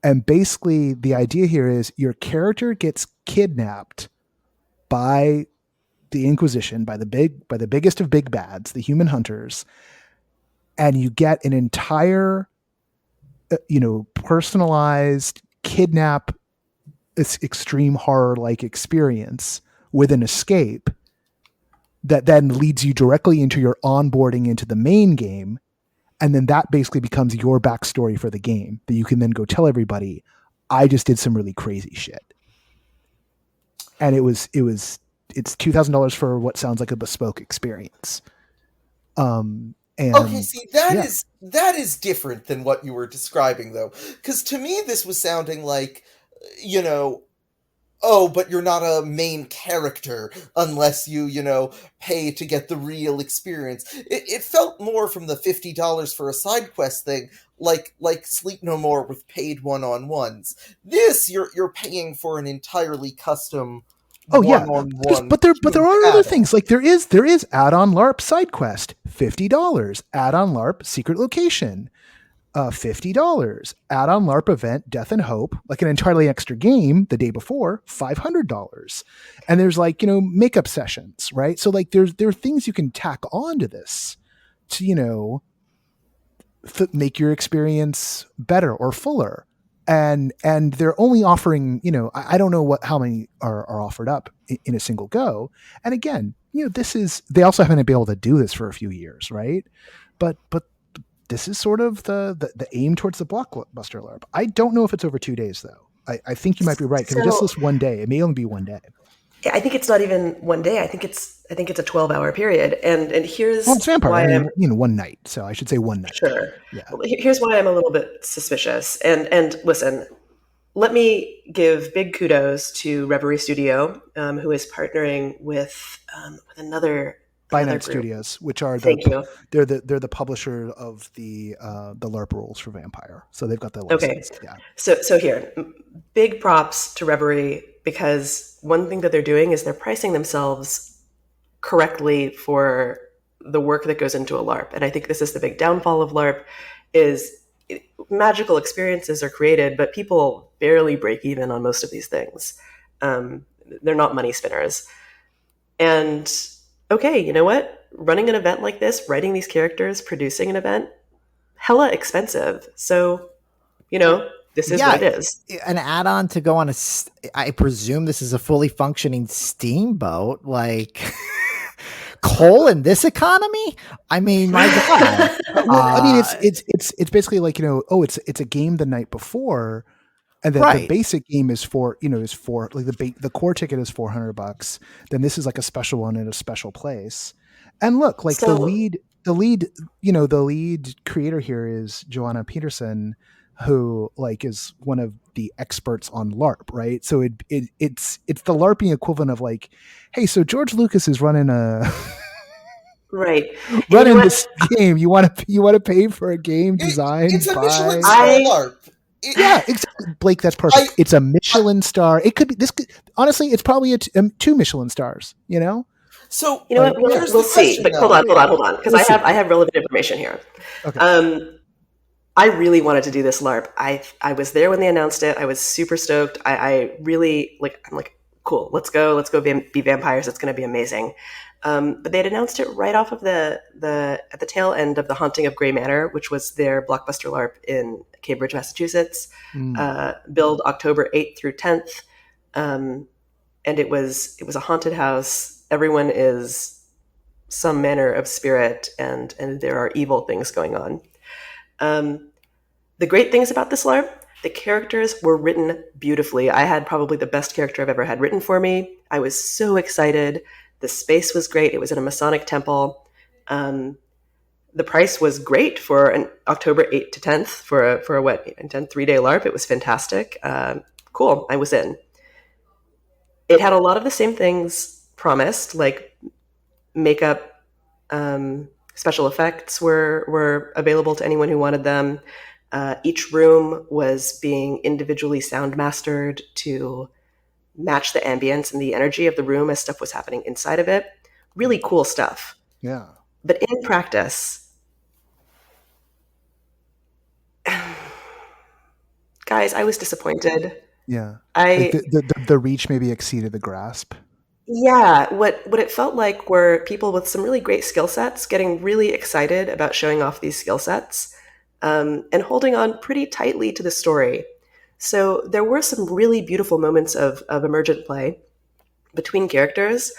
And basically, the idea here is your character gets kidnapped by the Inquisition, by the biggest of big bads, the human hunters, and you get an entire, personalized kidnap, extreme horror-like experience with an escape that then leads you directly into your onboarding into the main game. And then that basically becomes your backstory for the game that you can then go tell everybody, I just did some really crazy shit. And it's $2,000 for what sounds like a bespoke experience. Okay, see, that is different than what you were describing, though. Because to me, this was sounding like, oh, but you're not a main character unless you, pay to get the real experience. It felt more from the $50 for a side quest thing, like Sleep No More with paid one-on-ones. This, you're paying for an entirely custom one-on-one. But there are other things. Like there is add-on LARP side quest, $50. Add-on LARP secret location, $50. Add-on LARP event, Death and Hope, like an entirely extra game the day before, $500. And there's makeup sessions, right? So like there are things you can tack on to this to, make your experience better or fuller. And they're only offering, I don't know how many are offered up in a single go. And again, they also haven't been able to do this for a few years, right? But this is sort of the aim towards the blockbuster LARP. I don't know if it's over 2 days, though. I think you might be right, because it just lists 1 day. It may only be 1 day. I think it's not even 1 day. I think it's a 12-hour period. And here's it's vampire. why 1 night. So I should say 1 night. Sure. Yeah. Well, here's why I'm a little bit suspicious. And listen, let me give big kudos to Reverie Studio, who is partnering with another By another Night group. Studios, which are Thank you. they're the publisher of the LARP rules for Vampire. So they've got the license. Okay. Yeah. So here, big props to Reverie, because one thing that they're doing is they're pricing themselves correctly for the work that goes into a LARP. And I think this is the big downfall of LARP is magical experiences are created, but people barely break even on most of these things. They're not money spinners. And okay, you know what? Running an event like this, writing these characters, producing an event, hella expensive. So, this is what it is. An add-on to go on I presume this is a fully functioning steamboat, like coal in this economy. I mean, my God. I mean, it's basically like, it's a game the night before, and then the basic game is for like the core ticket is $400. Then this is like a special one in a special place. And look, like the lead creator here is Joanna Peterson, who like is one of the experts on LARP, right? So it's the LARPing equivalent of like, hey, so George Lucas is running running this game. You want to pay for a game designed it's a by Michelin star LARP. Yeah, exactly, Blake. That's perfect. It's a Michelin star. It could be honestly, it's probably 2 Michelin stars. So you know what? We'll see. But hold on, because I have relevant information here. Okay. I really wanted to do this LARP. I was there when they announced it. I was super stoked. I really I'm like, cool. Let's go be vampires. It's going to be amazing. But they had announced it right off of at the tail end of The Haunting of Grey Manor, which was their blockbuster LARP in Cambridge, Massachusetts. Billed October 8th through 10th. And it was a haunted house. Everyone is some manner of spirit, and there are evil things going on. The great things about this LARP, the characters were written beautifully. I had probably the best character I've ever had written for me. I was so excited. The space was great. It was in a Masonic temple. The price was great for an October 8th to 10th for a 3-day LARP. It was fantastic. Cool. I was in. It had a lot of the same things promised, like makeup, special effects were available to anyone who wanted them. Each room was being individually sound mastered to match the ambience and the energy of the room as stuff was happening inside of it. Really cool stuff. Yeah. But in practice, guys, I was disappointed. Yeah. The reach maybe exceeded the grasp. Yeah, what it felt like were people with some really great skill sets getting really excited about showing off these skill sets, and holding on pretty tightly to the story. So there were some really beautiful moments of emergent play between characters,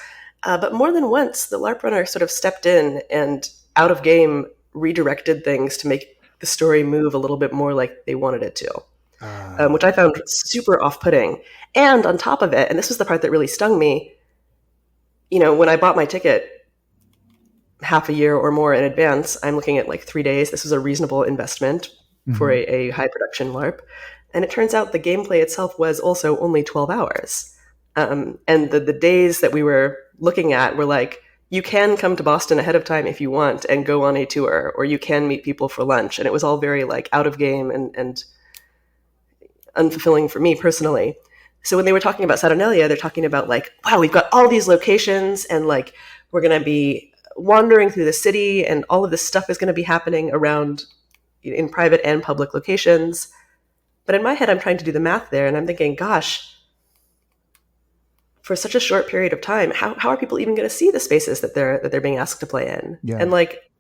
but more than once, the LARP runner sort of stepped in and out of game redirected things to make the story move a little bit more like they wanted it to, which I found super off-putting. And on top of it, and this was the part that really stung me, when I bought my ticket half a year or more in advance, I'm looking at like 3 days. This was a reasonable investment for a high production LARP. And it turns out the gameplay itself was also only 12 hours. And the days that we were looking at were like, you can come to Boston ahead of time if you want and go on a tour, or you can meet people for lunch. And it was all very like out of game and unfulfilling for me personally. So when they were talking about Saturnalia, they're talking about like, wow, we've got all these locations and like, we're going to be wandering through the city and all of this stuff is going to be happening around in private and public locations. But in my head, I'm trying to do the math there and I'm thinking, gosh, for such a short period of time, how are people even going to see the spaces that they're being asked to play in? Yeah. And like,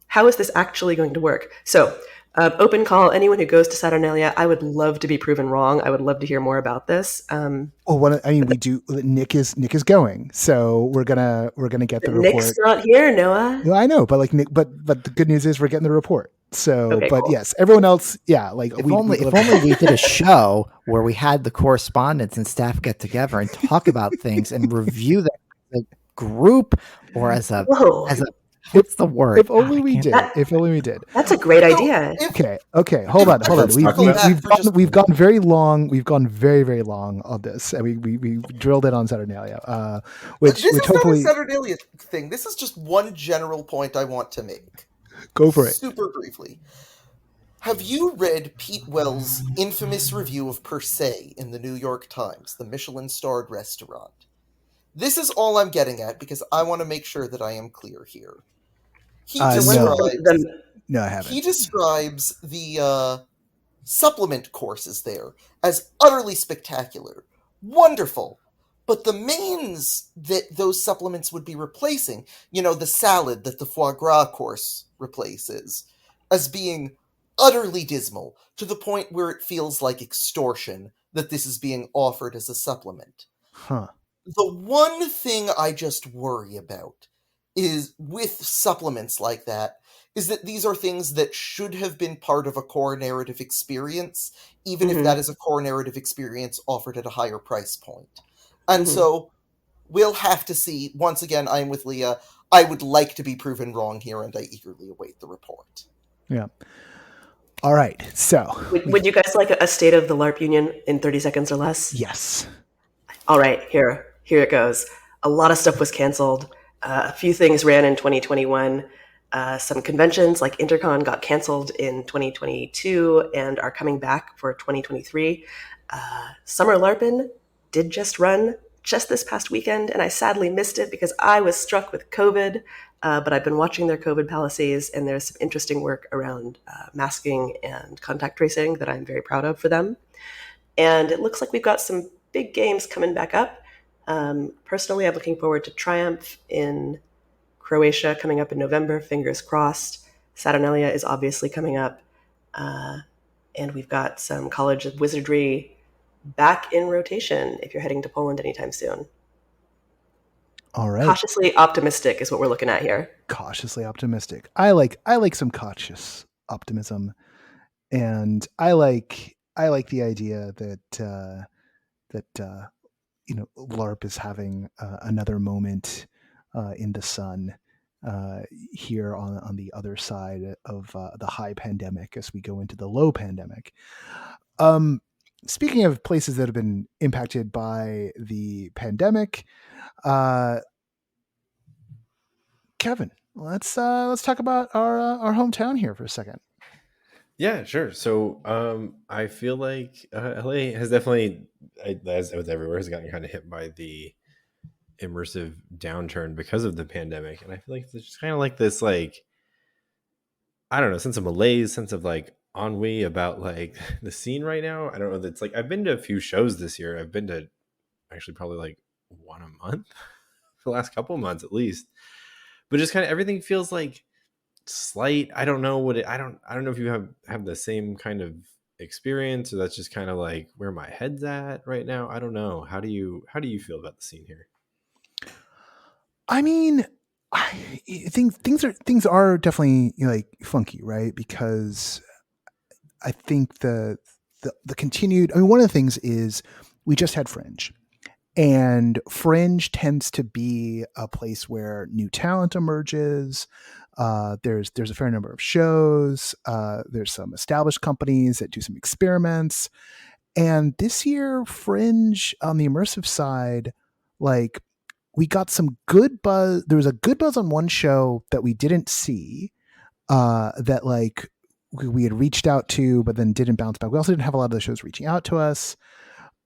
how is this actually going to work? So open call, anyone who goes to Saturnalia, I would love to be proven wrong. I would love to hear more about this. We do. Nick is going, so we're gonna get the report. Nick's not here, Noah. No, I know, but like Nick, but the good news is we're getting the report. So, okay, but cool. Yes, everyone else, yeah, like if only we did a show where we had the correspondents and staff get together and talk about things and review them as a group or as a what's the word? If only we did. If only we did. That's a great idea. Okay. Hold on. We've gone very long. We've gone very, very long on this, and we drilled it on Saturnalia. Which hopefully not a Saturnalia thing. This is just one general point I want to make. Go for it. Super briefly. Have you read Pete Wells' infamous review of Per Se in the New York Times, the Michelin-starred restaurant? This is all I'm getting at because I want to make sure that I am clear here. He No. describes No, I haven't. he describes the supplement courses there as utterly spectacular, wonderful. But the mains that those supplements would be replacing, the salad that the foie gras course replaces, as being utterly dismal, to the point where it feels like extortion that this is being offered as a supplement. Huh. The one thing I just worry about is with supplements like that is that these are things that should have been part of a core narrative experience, even if that is a core narrative experience offered at a higher price point. And so we'll have to see. Once again, I'm with Leah. I would like to be proven wrong here, and I eagerly await the report. Yeah. All right. So Would you guys like a state of the LARP union in 30 seconds or less? yes. All right, here it goes. A lot of stuff was canceled. A few things ran in 2021. Some conventions like Intercon got canceled in 2022 and are coming back for 2023. Summer LARPing did just run just this past weekend, and I sadly missed it because I was struck with COVID. But I've been watching their COVID policies, and there's some interesting work around masking and contact tracing that I'm very proud of for them. And it looks like we've got some big games coming back up. Personally, I'm looking forward to Triumph in Croatia coming up in November, fingers crossed. Saturnalia is obviously coming up. And we've got some College of Wizardry back in rotation if you're heading to Poland anytime soon. All right. Cautiously optimistic is what we're looking at here. Cautiously optimistic. I like some cautious optimism, and I like the idea that LARP is having another moment in the sun here on the other side of the high pandemic as we go into the low pandemic. Speaking of places that have been impacted by the pandemic, Kevin, let's talk about our hometown here for a second. Yeah, sure. So I feel like LA has definitely, as with everywhere, has gotten kind of hit by the immersive downturn because of the pandemic, and I feel like it's just kind of like this, like, I don't know, sense of malaise, sense of like ennui about like the scene right now. I don't know. That's like, I've been to a few shows this year. I've been to actually probably like one a month for the last couple of months at least, but just kind of everything feels like slight. I don't know what it, I don't know if you have the same kind of experience, or that's just kind of like where my head's at right now. I don't know. How do you feel about the scene here? I mean, I think things are definitely like funky, right? Because I think the continued. I mean, one of the things is we just had Fringe, and Fringe tends to be a place where new talent emerges. There's a fair number of shows. There's some established companies that do some experiments, and this year, Fringe on the immersive side, like, we got some good buzz. There was a good buzz on one show that we didn't see, that like we had reached out to, but then didn't bounce back. We also didn't have a lot of the shows reaching out to us.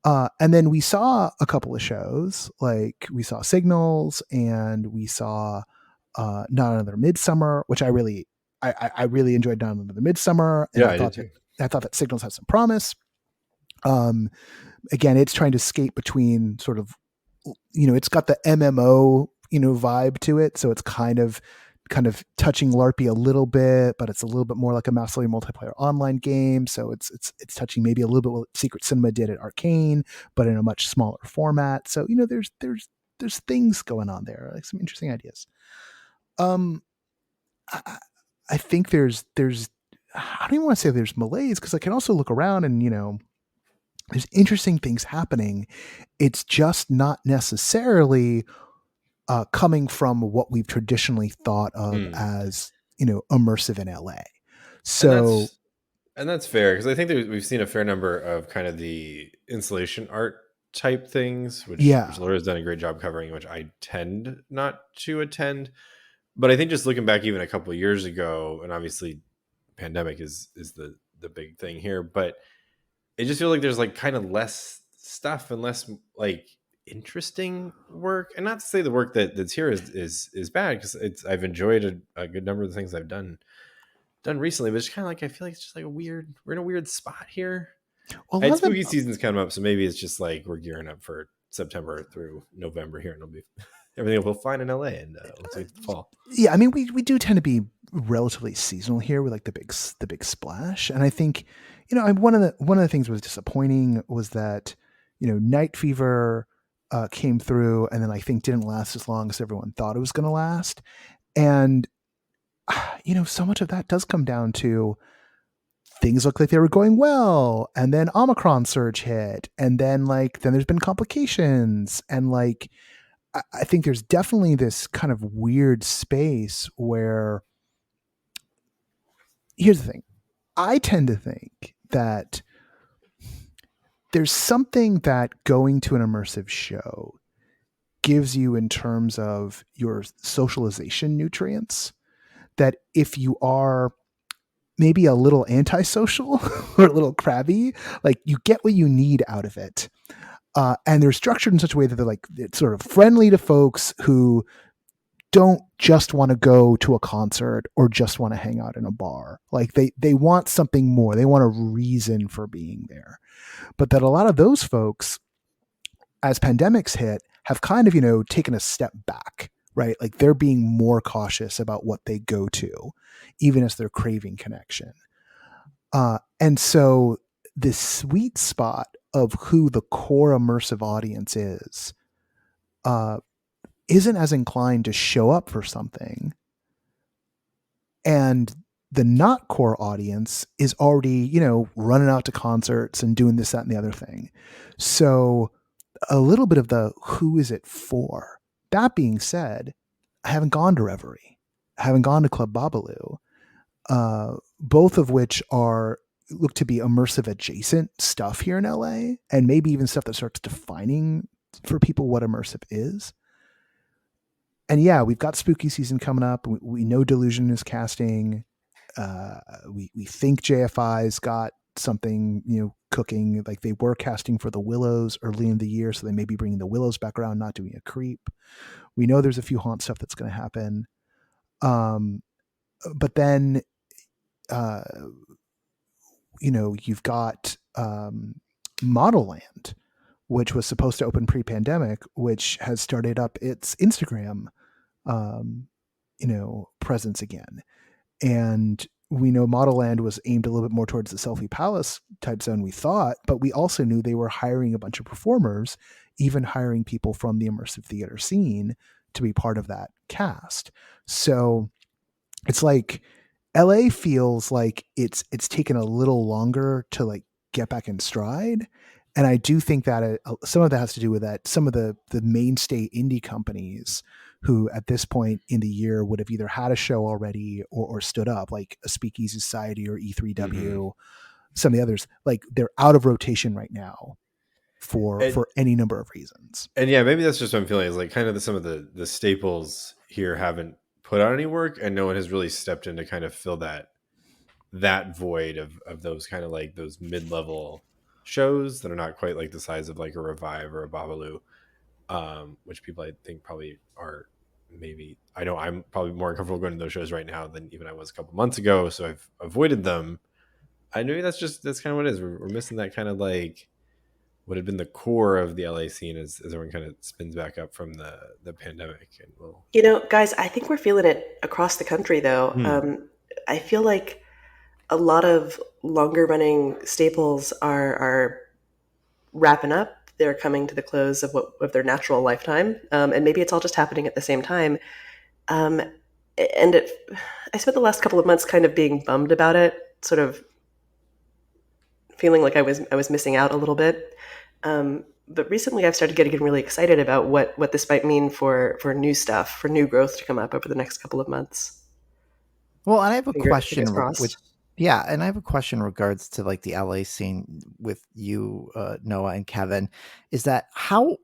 And then we saw a couple of shows, like we saw Signals and we saw Not Another Midsummer, which I really enjoyed Not Another Midsummer. And Yeah, I thought that Signals had some promise. Again, it's trying to skate between sort of, it's got the MMO, vibe to it. So it's kind of touching LARPy a little bit, but it's a little bit more like a massively multiplayer online game. So it's touching maybe a little bit what Secret Cinema did at Arcane, but in a much smaller format. So, there's things going on there, like some interesting ideas. I think there's, I don't even want to say there's malaise, because I can also look around and, there's interesting things happening. It's just not necessarily coming from what we've traditionally thought of as, immersive in LA. So, and that's fair, because I think we've seen a fair number of kind of the installation art type things, which Laura's done a great job covering, which I tend not to attend. But I think just looking back even a couple of years ago, and obviously pandemic is the big thing here, but it just feels like there's like kind of less stuff and less like interesting work, and not to say the work that's here is bad, because I've enjoyed a good number of the things I've done recently, but it's kind of like I feel like it's just like we're in a weird spot here. Well, a lot And of them, spooky season's coming up, so maybe it's just like we're gearing up for September through November here, and it'll be everything will be fine in LA, and once we hit the fall. yeah, I mean, we do tend to be relatively seasonal here with like the big splash, and I think, you know, one of the things that was disappointing was that, you know, Night Fever came through, and then I think didn't last as long as everyone thought it was going to last, and you know, so much of that does come down to things look like they were going well, and then Omicron surge hit, and then there's been complications, and like I think there's definitely this kind of weird space where, here's the thing, I tend to think that there's something that going to an immersive show gives you in terms of your socialization nutrients, that if you are maybe a little antisocial or a little crabby, like you get what you need out of it. And they're structured in such a way that they're like, it's sort of friendly to folks who don't just want to go to a concert or just want to hang out in a bar. Like they want something more. They want a reason for being there. But that a lot of those folks, as pandemics hit, have kind of, you know, taken a step back, right? Like they're being more cautious about what they go to, even as they're craving connection. And so this sweet spot of who the core immersive audience is, isn't as inclined to show up for something. And the not core audience is already, you know, running out to concerts and doing this, that, and the other thing. So a little bit of the who is it for? That being said, I haven't gone to Reverie. I haven't gone to Club Babalu, both of which look to be immersive adjacent stuff here in LA, and maybe even stuff that starts defining for people what immersive is. And yeah, we've got spooky season coming up. We know Delusion is casting. We think JFI's got something, you know, cooking. Like they were casting for the Willows early in the year, so they may be bringing the Willows back around, not doing a creep. We know there's a few haunt stuff that's going to happen. But then, you know, you've got Model Land, which was supposed to open pre-pandemic, which has started up its Instagram, you know, presence again. And we know Model Land was aimed a little bit more towards the Selfie Palace type zone, we thought, but we also knew they were hiring a bunch of performers, even hiring people from the immersive theater scene to be part of that cast. So it's like LA feels like it's taken a little longer to like get back in stride. And I do think that some of that has to do with that. Some of the mainstay indie companies who at this point in the year would have either had a show already or stood up, like a Speakeasy Society or E3W, some of the others, like they're out of rotation right now for any number of reasons. And yeah, maybe that's just what I'm feeling, is like kind of some of the staples here haven't put out any work, and no one has really stepped in to kind of fill that void of those kind of like those mid-level shows that are not quite like the size of like a Revive or a Babalu, which people I think probably are, maybe, I know I'm probably more comfortable going to those shows right now than even I was a couple months ago, so I've avoided them. I know that's kind of what it is. We're missing that kind of like what had been the core of the LA scene as everyone kind of spins back up from the pandemic. And you know, guys, I think we're feeling it across the country though. I feel like a lot of longer running staples are wrapping up. They're coming to the close of their natural lifetime. And maybe it's all just happening at the same time. I spent the last couple of months kind of being bummed about it, sort of feeling like I was missing out a little bit. But recently I've started getting really excited about what this might mean for new stuff, for new growth to come up over the next couple of months. Well, and I have a question and I have a question in regards to like the LA scene with you, Noah and Kevin, is that how,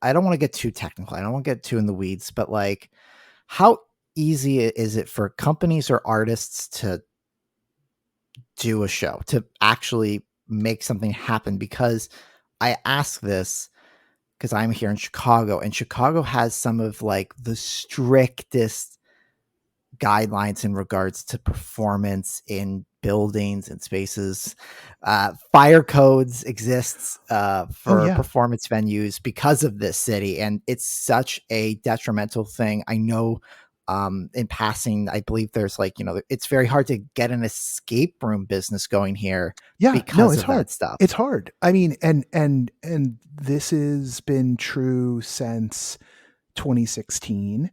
I don't want to get too technical, I don't want to get too in the weeds, but like how easy is it for companies or artists to do a show, to actually make something happen? Because I ask this because I'm here in Chicago, and Chicago has some of like the strictest guidelines in regards to performance in buildings and spaces. Fire codes exists for performance venues because of this city, and it's such a detrimental thing. I know in passing, I believe there's like, it's very hard to get an escape room business going here because it's of hard. that stuff. It's hard. I mean, and this has been true since 2016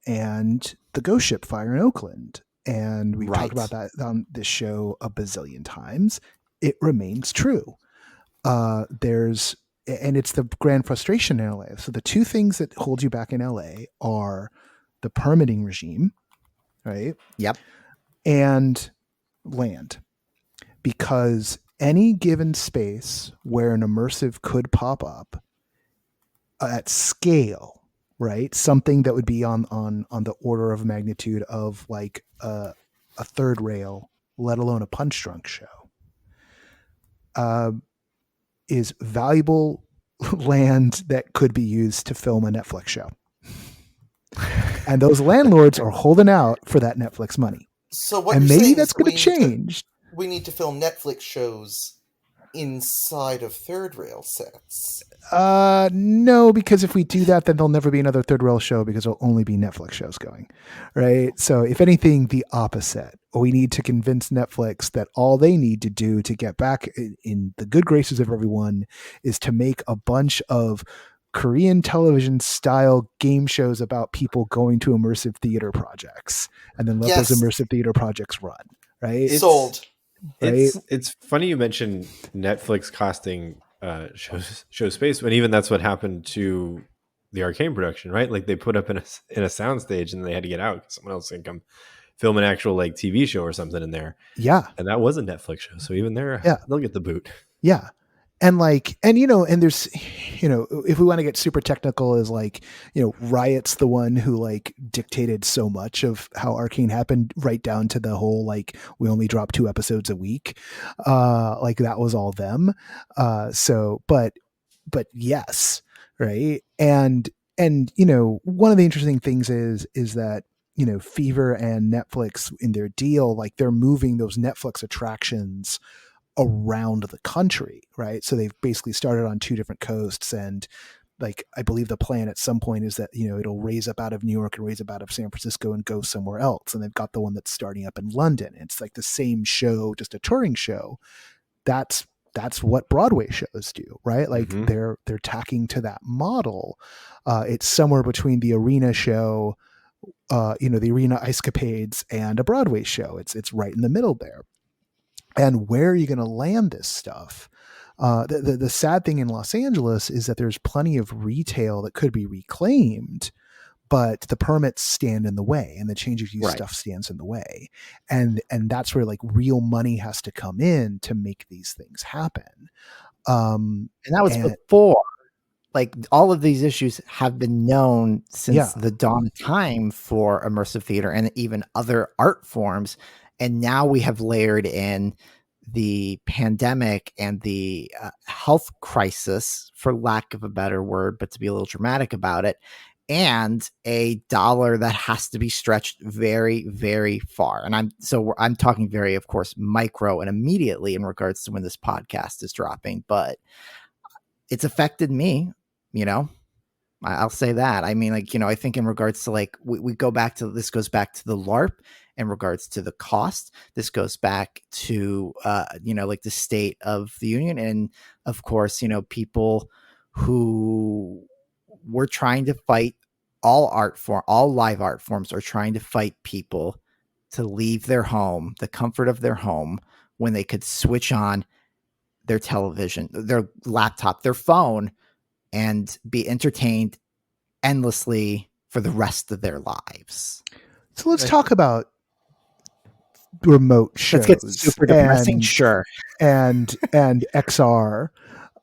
and the ghost ship fire in Oakland. And we've talked about that on this show a bazillion times. It remains true. And it's the grand frustration in LA. So the two things that hold you back in LA are the permitting regime, right? Yep. And land. Because any given space where an immersive could pop up at scale, right? Something that would be on the order of magnitude of like a third rail, let alone a punch drunk show, is valuable land that could be used to film a Netflix show. And those landlords are holding out for that Netflix money. So what and you're maybe saying that's is going to change. We need to film Netflix shows inside of third rail sets. No, because if we do that, then there'll never be another third rail show because there'll only be Netflix shows going, right? So if anything, the opposite. We need to convince Netflix that all they need to do to get back in the good graces of everyone is to make a bunch of Korean television style game shows about people going to immersive theater projects and then let those immersive theater projects run, right? Sold. Right? It's funny you mentioned Netflix costing show space, when even that's what happened to the Arcane production, right? Like they put up in a soundstage and they had to get out because someone else can come film an actual like TV show or something in there. Yeah. And that was a Netflix show. So even there, they'll get the boot. Yeah. And like, and there's, if we want to get super technical, is like, Riot's the one who like dictated so much of how Arcane happened, right down to the whole, like, we only drop 2 episodes a week. Like that was all them. But yes. Right. And, one of the interesting things is that, Fever and Netflix in their deal, like they're moving those Netflix attractions around the country, right? So they've basically started on 2 different coasts, and like I believe the plan at some point is that it'll raise up out of New York and raise up out of San Francisco and go somewhere else. And they've got the one that's starting up in London. It's like the same show, just a touring show. That's what Broadway shows do, right? Like they're tacking to that model. It's somewhere between the arena show, the arena escapades, and a Broadway show. It's right in the middle there. And where are you going to land this stuff? The sad thing in Los Angeles is that there's plenty of retail that could be reclaimed, but the permits stand in the way and the change of use stuff stands in the way. And that's where like real money has to come in to make these things happen. And that was before, like all of these issues have been known since the dawn of time for immersive theater and even other art forms. And now we have layered in the pandemic and the health crisis, for lack of a better word, but to be a little dramatic about it, and a dollar that has to be stretched very, very far. And I'm talking very, of course, micro and immediately in regards to when this podcast is dropping, but it's affected me, I'll say that. I mean, like, I think in regards to like, we go back to, this goes back to the LARP in regards to the cost. This goes back to, like the state of the union. And of course, people who were trying to fight all live art forms are trying to fight people to leave their home, the comfort of their home, when they could switch on their television, their laptop, their phone, and be entertained endlessly for the rest of their lives. So let's talk about remote shows. Let's get super depressing, sure. And XR.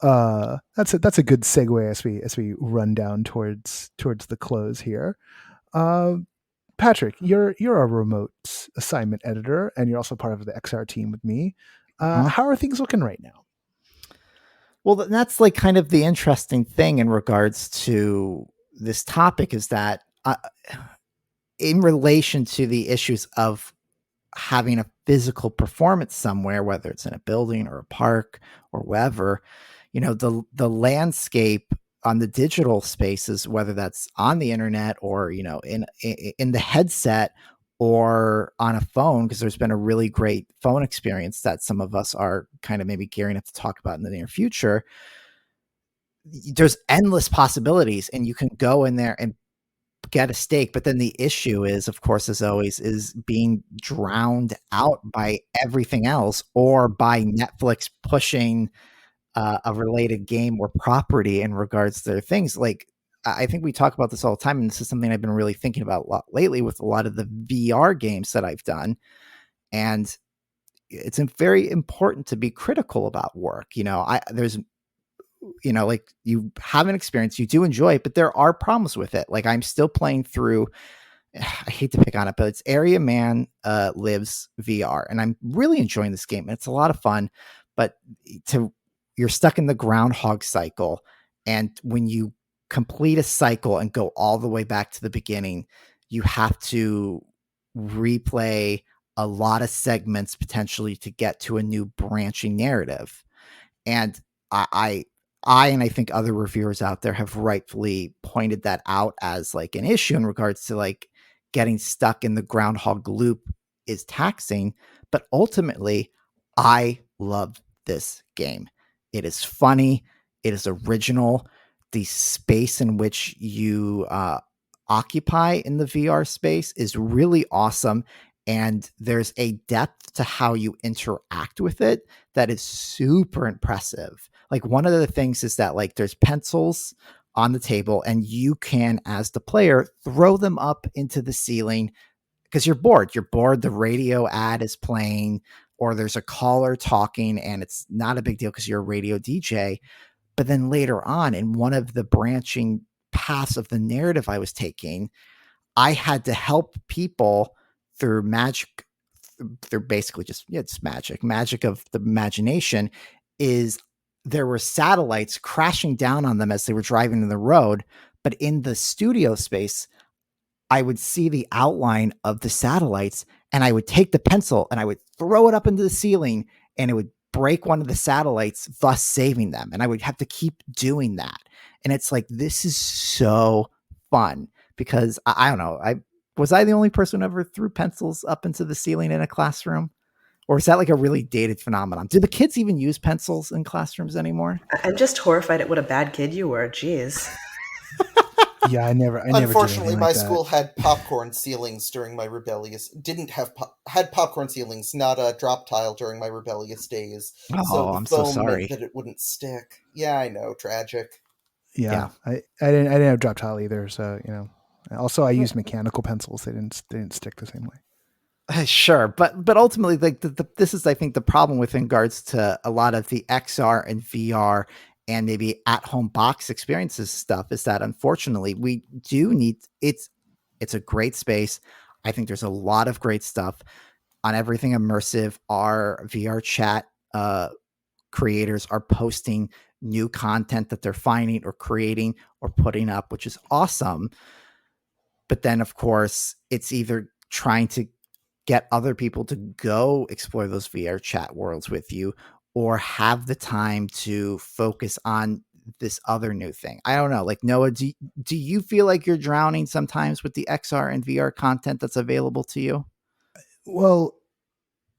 That's a good segue as we run down towards the close here. Patrick, you're a remote assignment editor, and you're also part of the XR team with me. How are things looking right now? Well, that's like kind of the interesting thing in regards to this topic is that in relation to the issues of having a physical performance somewhere, whether it's in a building or a park or wherever, the landscape on the digital spaces, whether that's on the internet or, in the headset or on a phone, because there's been a really great phone experience that some of us are kind of maybe gearing up to talk about in the near future. There's endless possibilities, and you can go in there and get a steak. But then the issue is, of course, as always, is being drowned out by everything else or by Netflix pushing a related game or property in regards to their things. Like, I think we talk about this all the time, and this is something I've been really thinking about a lot lately with a lot of the VR games that I've done. And it's very important to be critical about work. There's like you have an experience, you do enjoy it, but there are problems with it. Like I'm still playing through, I hate to pick on it, but it's Area Man Lives VR, and I'm really enjoying this game. It's a lot of fun, but you're stuck in the groundhog cycle, and when you complete a cycle and go all the way back to the beginning, you have to replay a lot of segments potentially to get to a new branching narrative. And I and I think other reviewers out there have rightfully pointed that out as like an issue in regards to like getting stuck in the groundhog loop is taxing. But ultimately, I love this game. It is funny. It is original. The space in which you occupy in the VR space is really awesome. And there's a depth to how you interact with it that is super impressive. Like one of the things is that like there's pencils on the table and you can, as the player, throw them up into the ceiling because you're bored. You're bored. The radio ad is playing or there's a caller talking and it's not a big deal because you're a radio DJ. But then later on in one of the branching paths of the narrative I was taking, I had to help people through magic. They're basically just, it's magic of the imagination. Is there were satellites crashing down on them as they were driving in the road, but in the studio space, I would see the outline of the satellites and I would take the pencil and I would throw it up into the ceiling and it would break one of the satellites, thus saving them. And I would have to keep doing that. And it's like, this is so fun because I don't know. Was I the only person who ever threw pencils up into the ceiling in a classroom? Or is that like a really dated phenomenon? Do the kids even use pencils in classrooms anymore? I'm just horrified at what a bad kid you were. Jeez. Yeah, I never. Unfortunately, my like school had popcorn ceilings during my had popcorn ceilings, not a drop tile during my rebellious days. Oh, so I'm so sorry meant that it wouldn't stick. Yeah, I know, tragic. Yeah. I didn't have drop tile either. So Also, I used mechanical pencils. They didn't stick the same way. Sure, but ultimately, like this is, I think, the problem with regards to a lot of the XR and VR and maybe at-home box experiences stuff is that unfortunately we do need it's a great space. I think there's a lot of great stuff on everything immersive. Our VR chat creators are posting new content that they're finding or creating or putting up, which is awesome. But then, of course, it's either trying to get other people to go explore those VR chat worlds with you or have the time to focus on this other new thing. I don't know. Like, Noah, do you feel like you're drowning sometimes with the XR and VR content that's available to you? Well,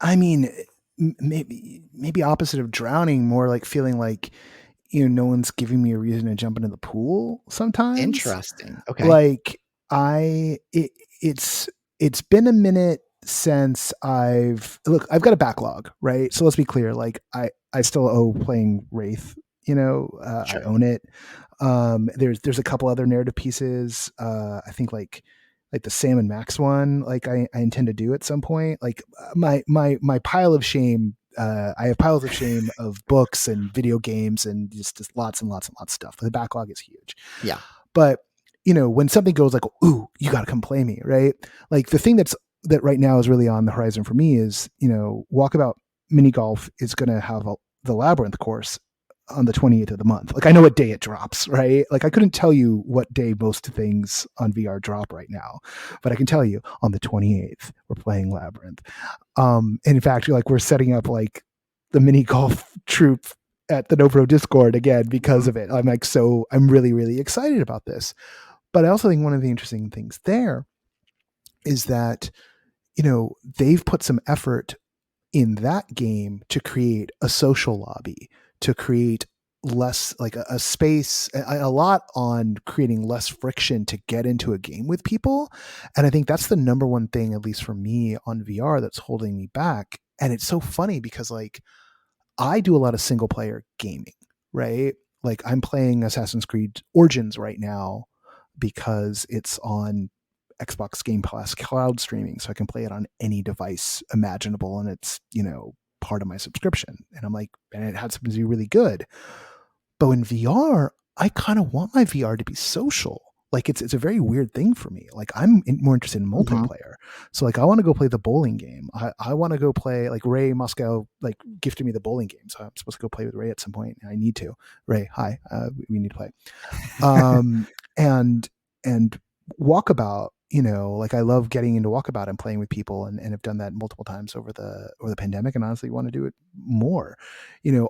I mean, maybe opposite of drowning, more like feeling like, no one's giving me a reason to jump into the pool sometimes. Interesting. Okay. Like it's been a minute since I've got a backlog, right? So let's be clear. Like I still owe playing Wraith, sure. I own it. There's a couple other narrative pieces. I think like the Sam and Max one, like I intend to do at some point. Like my pile of shame. I have piles of shame of books and video games and just lots and lots and lots of stuff. The backlog is huge. Yeah. But when something goes like, ooh, you got to come play me, right? Like the thing that right now is really on the horizon for me is, Walkabout Mini Golf is going to have the Labyrinth course on the 28th of the month. Like I know what day it drops, right? Like I couldn't tell you what day most things on VR drop right now, but I can tell you on the 28th we're playing Labyrinth. And in fact, like we're setting up like the mini golf troop at the NoPro Discord again because of it. I'm really, really excited about this. But I also think one of the interesting things there is that, they've put some effort in that game to create a social lobby, to create less like a space, a lot on creating less friction to get into a game with people. And I think that's the number one thing, at least for me on VR, that's holding me back. And it's so funny because like I do a lot of single player gaming, right? Like I'm playing Assassin's Creed Origins right now because it's on Xbox Game Pass cloud streaming, so I can play it on any device imaginable, and it's part of my subscription. And I'm like, and it happens to be really good. But in VR, I kind of want my VR to be social. Like it's a very weird thing for me. Like I'm more interested in multiplayer. So like I want to go play the bowling game. I want to go play like Ray Moscow like gifted me the bowling game, so I'm supposed to go play with Ray at some point. I need to. Ray, hi, we need to play. And Walkabout. Like I love getting into Walkabout and playing with people, and have done that multiple times over the pandemic, and honestly want to do it more.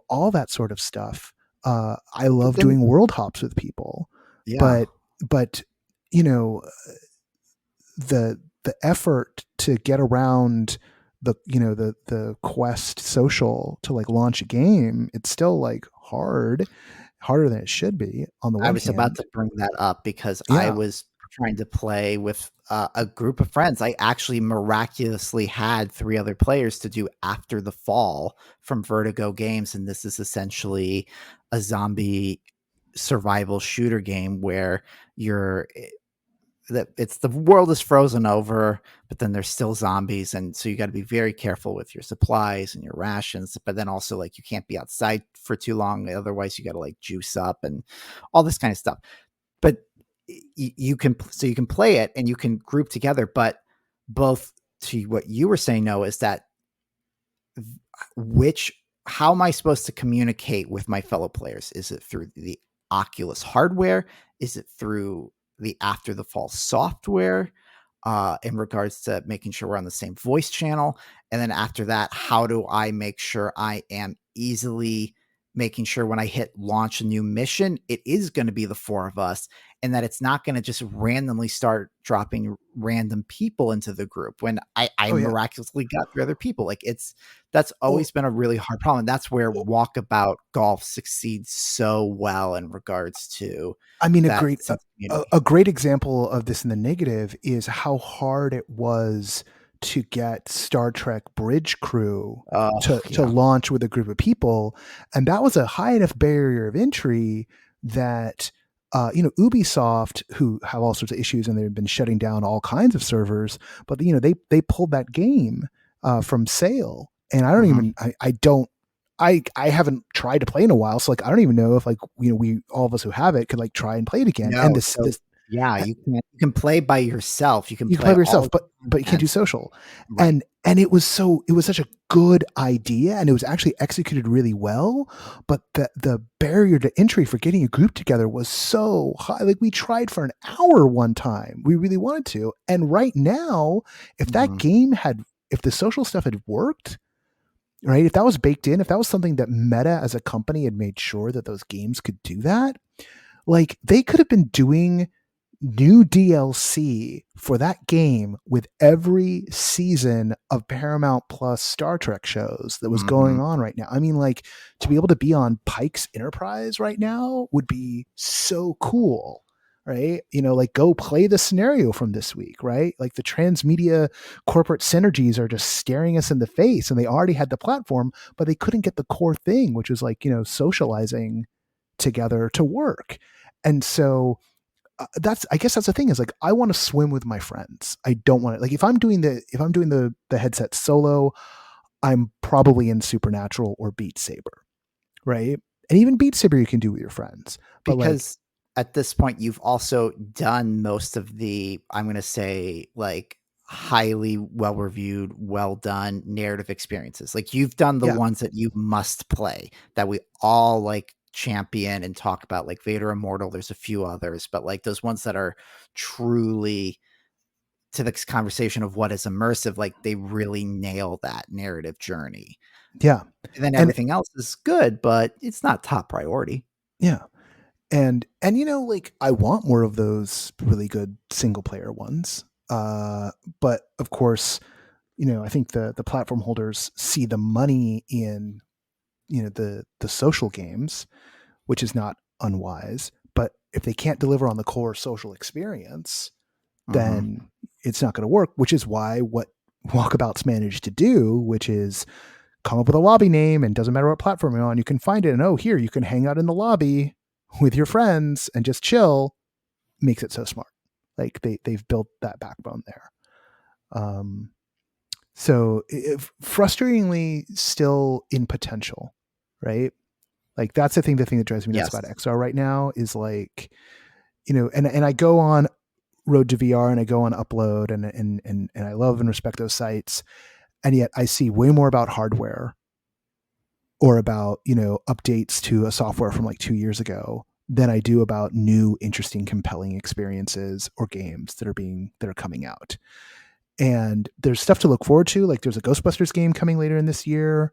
All that sort of stuff. I love doing world hops with people. Yeah. But the effort to get around the Quest social to like launch a game, it's still like harder than it should be on the one I was hand. about to bring that up because I was trying to play with a group of friends. I actually miraculously had 3 other players to do After the Fall from Vertigo Games. And this is essentially a zombie survival shooter game where the world is frozen over, but then there's still zombies. And so you got to be very careful with your supplies and your rations, but then also like you can't be outside for too long. Otherwise you got to like juice up and all this kind of stuff. But you can play it and you can group together, but both to what you were saying, Noah, is that how am I supposed to communicate with my fellow players? Is it through the Oculus hardware? Is it through the After the Fall software in regards to making sure we're on the same voice channel? And then after that, how do I make sure I am easily making sure when I hit launch a new mission, it is going to be the 4 of us, and that it's not going to just randomly start dropping random people into the group when I miraculously got 3 other people. Like that's always been a really hard problem. That's where Walkabout Golf succeeds so well in regards to. I mean, a great example of this in the negative is how hard it was to get Star Trek Bridge Crew to launch with a group of people. And that was a high enough barrier of entry that, Ubisoft, who have all sorts of issues and they've been shutting down all kinds of servers, but they pulled that game from sale. And I don't even, I haven't tried to play in a while. So like, I don't even know if like, we, all of us who have it could like try and play it again. And you can play by yourself. You can play by yourself, but you can't do social. Right. And it was such a good idea, and it was actually executed really well. But the barrier to entry for getting a group together was so high. Like we tried for an hour one time. We really wanted to. And right now, if that game if the social stuff had worked, right? If that was baked in, if that was something that Meta as a company had made sure that those games could do that, like they could have been doing new DLC for that game with every season of Paramount Plus Star Trek shows that was going on right now. I mean, like to be able to be on Pike's Enterprise right now would be so cool, right? Like go play the scenario from this week, right? Like the transmedia corporate synergies are just staring us in the face, and they already had the platform, but they couldn't get the core thing, which was like, socializing together to work. And so I guess that's the thing is like, I want to swim with my friends. I don't want to, like, if I'm doing the headset solo, I'm probably in Supernatural or Beat Saber. Right. And even Beat Saber you can do with your friends. But because at this point you've also done most of the, I'm going to say like highly well-reviewed, well-done narrative experiences. Like you've done the ones that you must play, that we all like champion and talk about, like Vader Immortal. There's a few others, but like those ones that are truly to this conversation of what is immersive, like they really nail that narrative journey. Yeah. And then And everything else is good, but it's not top priority. yeah. And you know, like I want more of those really good single player ones. But of course, you know, I think the platform holders see the money in, you know, the social games, which is not unwise. But if they can't deliver on the core social experience, then it's not going to work, which is why what Walkabout's managed to do, which is come up with a lobby name, and doesn't matter what platform you're on, you can find it. And oh, here you can hang out in the lobby with your friends and just chill, makes it so smart. Like they've built that backbone there. So frustratingly still in potential, right? Like that's the thing that drives me nuts about XR right now is like, you know, and I go on Road to VR and I go on Upload and I love and respect those sites. And yet I see way more about hardware or about, you know, updates to a software from like 2 years ago than I do about new, interesting, compelling experiences or games that are coming out. And there's stuff to look forward to. Like there's a Ghostbusters game coming later in this year.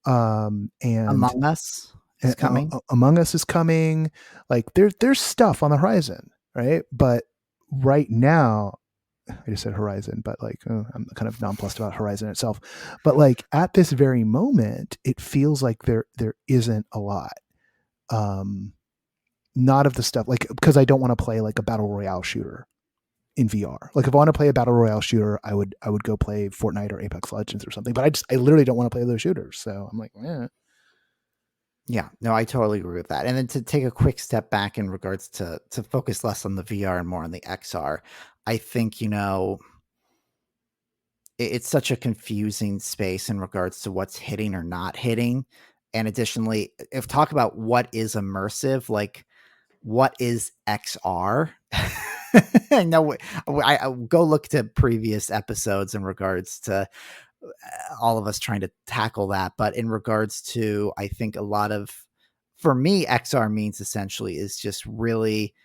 And Among Us is coming. Among Us is coming. Like there's stuff on the horizon, right? But right now, I just said Horizon, but like I'm kind of nonplussed about Horizon itself. But like at this very moment, it feels like there isn't a lot. Not of the stuff like because I don't want to play like a battle royale shooter in VR. Like if I want to play a battle royale shooter, I would go play Fortnite or Apex Legends or something. But I literally don't want to play those shooters. So I'm like, Yeah, no, I totally agree with that. And then to take a quick step back in regards to focus less on the VR and more on the XR, I think, you know, it's such a confusing space in regards to what's hitting or not hitting. And additionally, if talk about what is immersive, like what is XR? I know I go look to previous episodes in regards to all of us trying to tackle that. But in regards to, I think a lot of, for me, XR means essentially is just really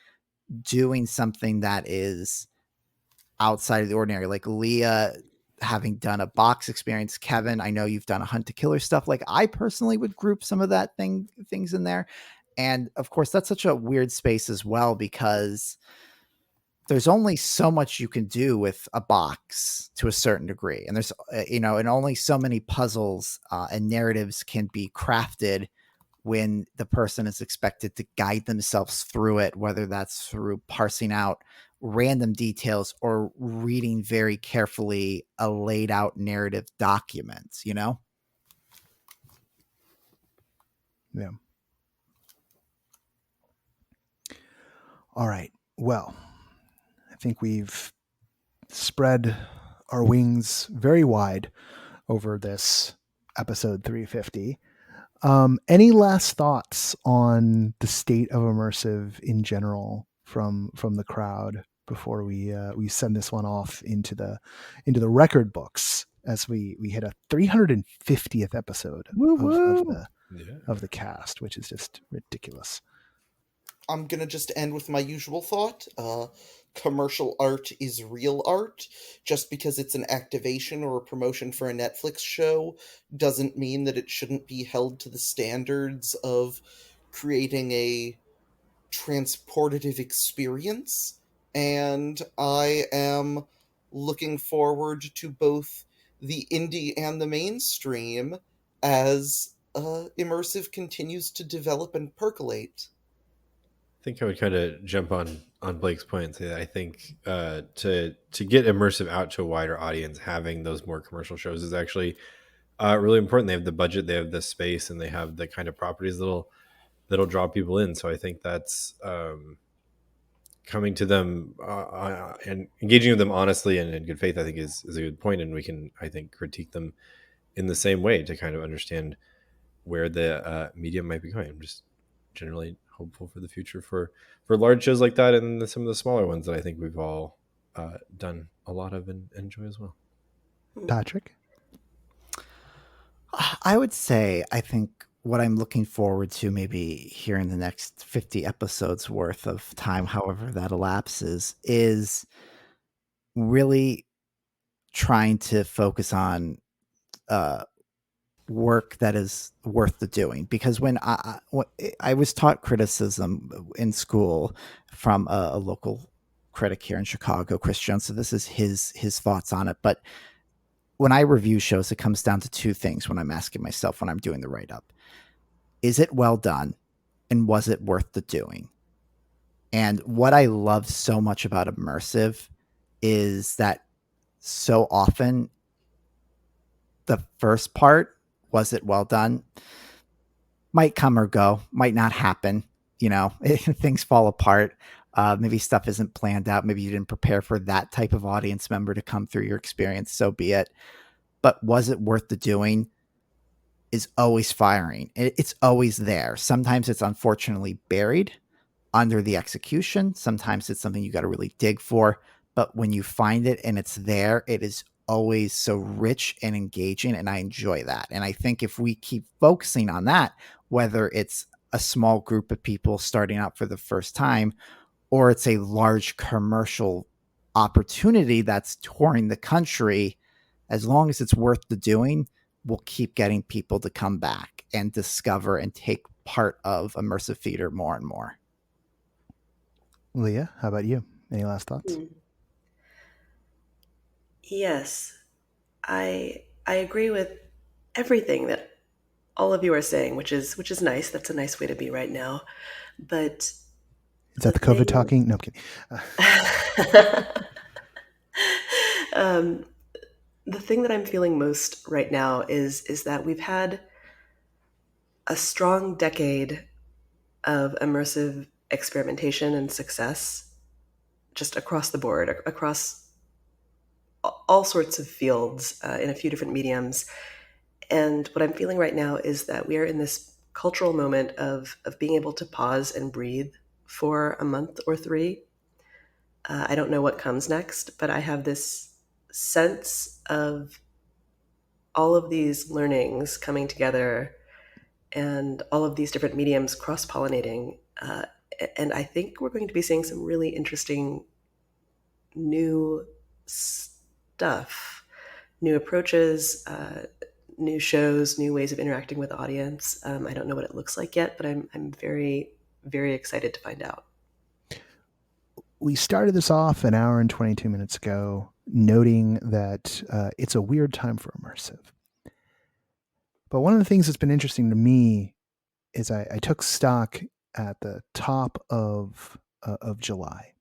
doing something that is outside of the ordinary. Like Leah having done a box experience, Kevin, I know you've done a hunt to killer stuff. Like I personally would group some of that things in there. And of course, that's such a weird space as well, because there's only so much you can do with a box to a certain degree. And there's, you know, and only so many puzzles and narratives can be crafted when the person is expected to guide themselves through it, whether that's through parsing out random details or reading very carefully a laid out narrative document, you know? yeah. All right. Well, I think we've spread our wings very wide over this episode 350. Any last thoughts on the state of immersive in general from the crowd before we send this one off into the record books as we hit a 350th episode of the cast, which is just ridiculous. I'm gonna just end with my usual thought. Commercial art is real art. Just because it's an activation or a promotion for a Netflix show doesn't mean that it shouldn't be held to the standards of creating a transportative experience. And I am looking forward to both the indie and the mainstream as immersive continues to develop and percolate. I think I would kind of jump on Blake's point and say that I think to get immersive out to a wider audience, having those more commercial shows is actually really important. They have the budget, they have the space, and they have the kind of properties that'll draw people in. So I think that's coming to them and engaging with them honestly and in good faith, I think is a good point. And we can, I think, critique them in the same way to kind of understand where the medium might be going. I'm just generally hopeful for the future for large shows like that and some of the smaller ones that I think we've all done a lot of and enjoy as well. Patrick? I would say, I think what I'm looking forward to maybe here in the next 50 episodes worth of time, however that elapses, is really trying to focus on work that is worth the doing. Because when I was taught criticism in school from a local critic here in Chicago, Chris Jones, so this is his thoughts on it. But when I review shows, it comes down to two things when I'm asking myself when I'm doing the write-up. Is it well done? And was it worth the doing? And what I love so much about immersive is that so often the first part, was it well done, might come or go, might not happen. Things fall apart. Maybe stuff isn't planned out. Maybe you didn't prepare for that type of audience member to come through your experience. So be it. But was it worth the doing is always firing. It's always there. Sometimes it's unfortunately buried under the execution. Sometimes it's something you got to really dig for. But when you find it and it's there, it is always so rich and engaging. And I enjoy that. And I think if we keep focusing on that, whether it's a small group of people starting out for the first time, or it's a large commercial opportunity that's touring the country, as long as it's worth the doing, we'll keep getting people to come back and discover and take part of immersive theater more and more. Leah, how about you? Any last thoughts? Yes, I agree with everything that all of you are saying, which is nice. That's a nice way to be right now. But is that the COVID talking? No, I'm kidding. The thing that I'm feeling most right now is that we've had a strong decade of immersive experimentation and success just across the board, across all sorts of fields, in a few different mediums. And what I'm feeling right now is that we are in this cultural moment of being able to pause and breathe for a month or three. I don't know what comes next, but I have this sense of all of these learnings coming together and all of these different mediums cross-pollinating. And I think we're going to be seeing some really interesting new stuff, new approaches, new shows, new ways of interacting with the audience. I don't know what it looks like yet, but I'm very, very excited to find out. We started this off an hour and 22 minutes ago, noting that it's a weird time for immersive. But one of the things that's been interesting to me is I took stock at the top of July,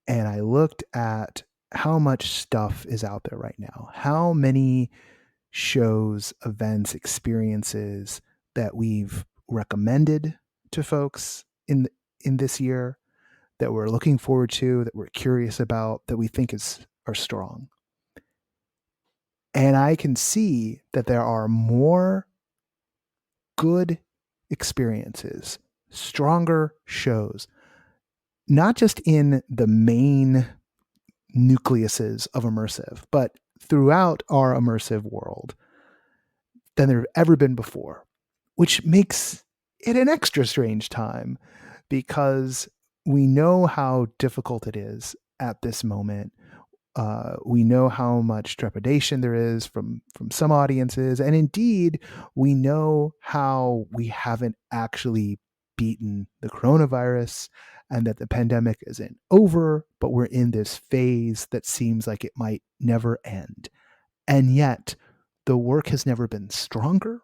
and I looked at how much stuff is out there right now, how many shows, events, experiences that we've recommended to folks in this year, that we're looking forward to, that we're curious about, that we think are strong. And I can see that there are more good experiences, stronger shows, not just in the main nucleuses of immersive, but throughout our immersive world than there have ever been before, which makes it an extra strange time because we know how difficult it is at this moment. We know how much trepidation there is from some audiences, and indeed, we know how we haven't actually beaten the coronavirus, and that the pandemic isn't over, but we're in this phase that seems like it might never end. And yet, the work has never been stronger,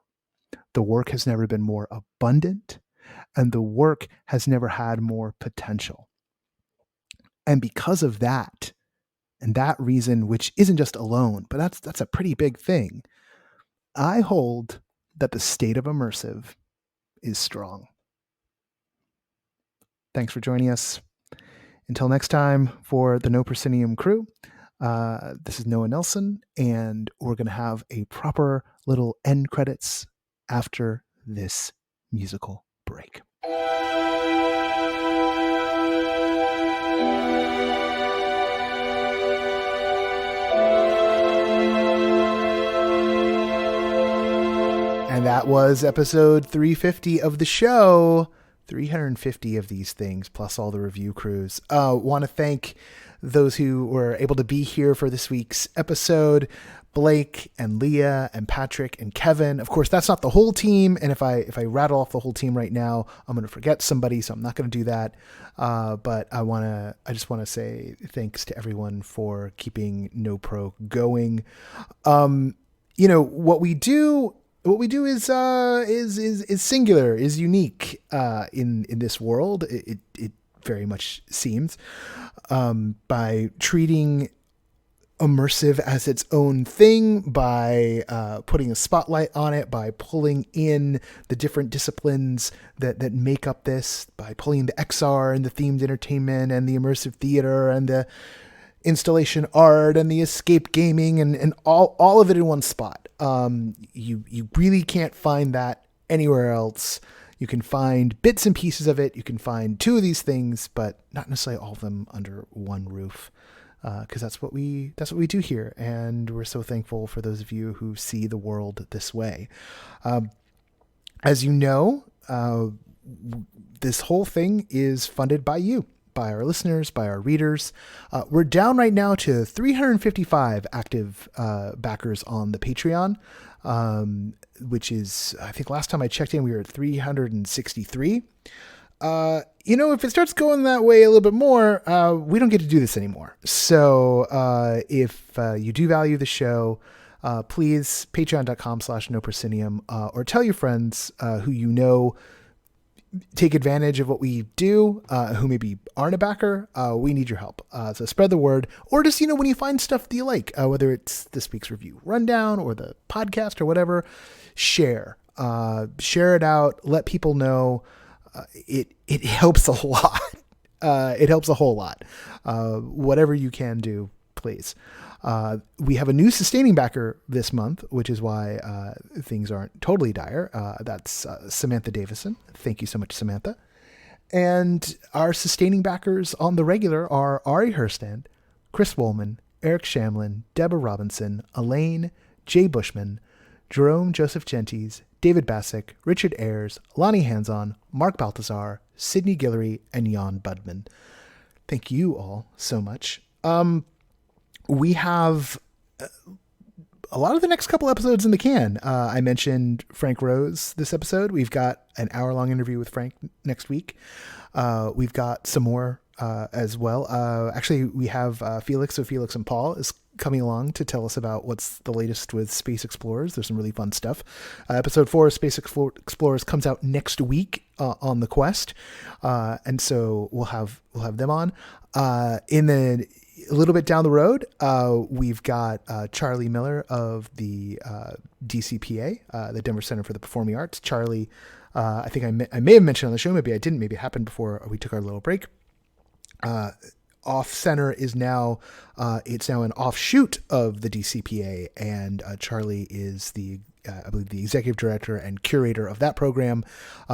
the work has never been more abundant, and the work has never had more potential. And because of that, and that reason, which isn't just alone, but that's a pretty big thing, I hold that the state of immersive is strong. Thanks for joining us. Until next time, for the No Proscenium crew, this is Noah Nelson, and we're going to have a proper little end credits after this musical break. And that was episode 350 of the show. 350 of these things, plus all the review crews. Want to thank those who were able to be here for this week's episode. Blake and Leah and Patrick and Kevin. Of course, that's not the whole team. And if I rattle off the whole team right now, I'm going to forget somebody, so I'm not going to do that. But I just want to say thanks to everyone for keeping NoPro going. What we do is singular, is unique in this world. It very much seems, by treating immersive as its own thing, by putting a spotlight on it, by pulling in the different disciplines that make up this, by pulling the XR and the themed entertainment and the immersive theater and the installation art and the escape gaming and all of it in one spot. You really can't find that anywhere else. You can find bits and pieces of it. You can find two of these things, but not necessarily all of them under one roof. Because that's what we do here, and we're so thankful for those of you who see the world this way. As you know, this whole thing is funded by you, by our listeners, by our readers. We're down right now to 355 active backers on the Patreon, which is, I think last time I checked in, we were at 363. If it starts going that way a little bit more, we don't get to do this anymore. So if you do value the show, please, patreon.com/noproscenium, or tell your friends who you know take advantage of what we do, who maybe aren't a backer. We need your help. So spread the word, or just, when you find stuff that you like, whether it's this week's review rundown or the podcast or whatever, share it out, let people know. It helps a lot. It helps a whole lot. Whatever you can do, please. We have a new sustaining backer this month, which is why things aren't totally dire. That's Samantha Davison. Thank you so much, Samantha. And our sustaining backers on the regular are Ari Herstand, Chris Woolman, Eric Shamlin, Deborah Robinson, Elaine, Jay Bushman, Jerome Joseph Genties, David Bassick, Richard Ayers, Lonnie Hanson, Mark Baltazar, Sydney Guillory, and Jan Budman. Thank you all so much. We have a lot of the next couple episodes in the can. I mentioned Frank Rose this episode. We've got an hour-long interview with Frank next week. We've got some more as well. Actually, we have Felix and Paul is coming along to tell us about what's the latest with Space Explorers. There's some really fun stuff. Episode 4 of Space Explorers comes out next week on the Quest, and so we'll have them on. A little bit down the road, we've got Charlie Miller of the DCPA, the Denver Center for the Performing Arts. Charlie, I think I may have mentioned on the show, maybe I didn't, maybe it happened before we took our little break. Off Center is now it's now an offshoot of the DCPA, and Charlie is I believe the executive director and curator of that program.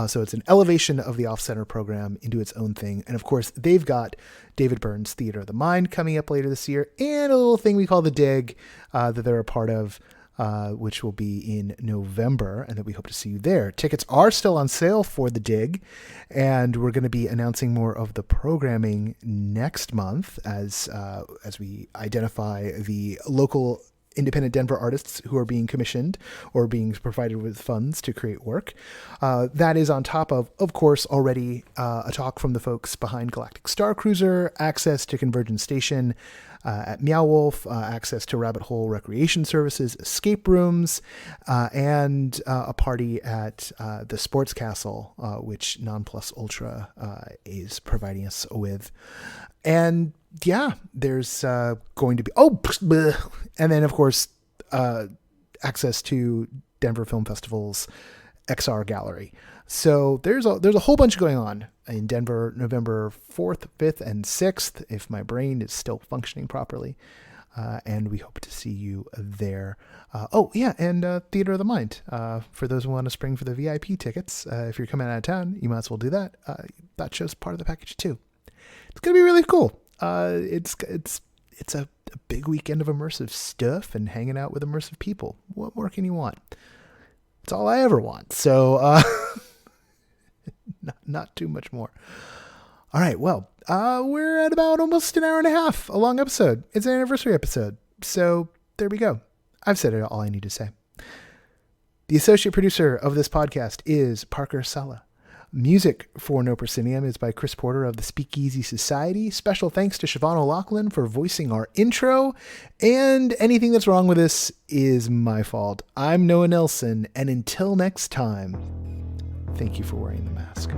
So it's an elevation of the Off Center program into its own thing. And of course, they've got David Byrne's Theater of the Mind coming up later this year, and a little thing we call the Dig that they're a part of, which will be in November, and that we hope to see you there. Tickets are still on sale for the Dig, and we're going to be announcing more of the programming next month as we identify the local independent Denver artists who are being commissioned or being provided with funds to create work. That is on top of course, already a talk from the folks behind Galactic Star Cruiser, access to Convergence Station at Meow Wolf, access to Rabbit Hole Recreation Services, escape rooms, and a party at the Sports Castle, which Non Plus Ultra is providing us with. And yeah, there's going to be and then of course access to Denver Film Festival's XR gallery. So there's a whole bunch going on in Denver, November 4th, 5th, and 6th, if my brain is still functioning properly. And we hope to see you there. And Theater of the Mind. For those who want to spring for the VIP tickets, if you're coming out of town, you might as well do that. That show's part of the package too. It's going to be really cool. It's a big weekend of immersive stuff and hanging out with immersive people. What more can you want? That's all I ever want. So not too much more. All right, well, we're at about almost an hour and a half, a long episode. It's an anniversary episode. So there we go. I've said it all I need to say. The associate producer of this podcast is Parker Sala. Music for No Proscenium is by Chris Porter of the Speakeasy Society. Special thanks to Siobhan O'Loughlin for voicing our intro. And anything that's wrong with this is my fault. I'm Noah Nelson, and until next time, thank you for wearing the mask.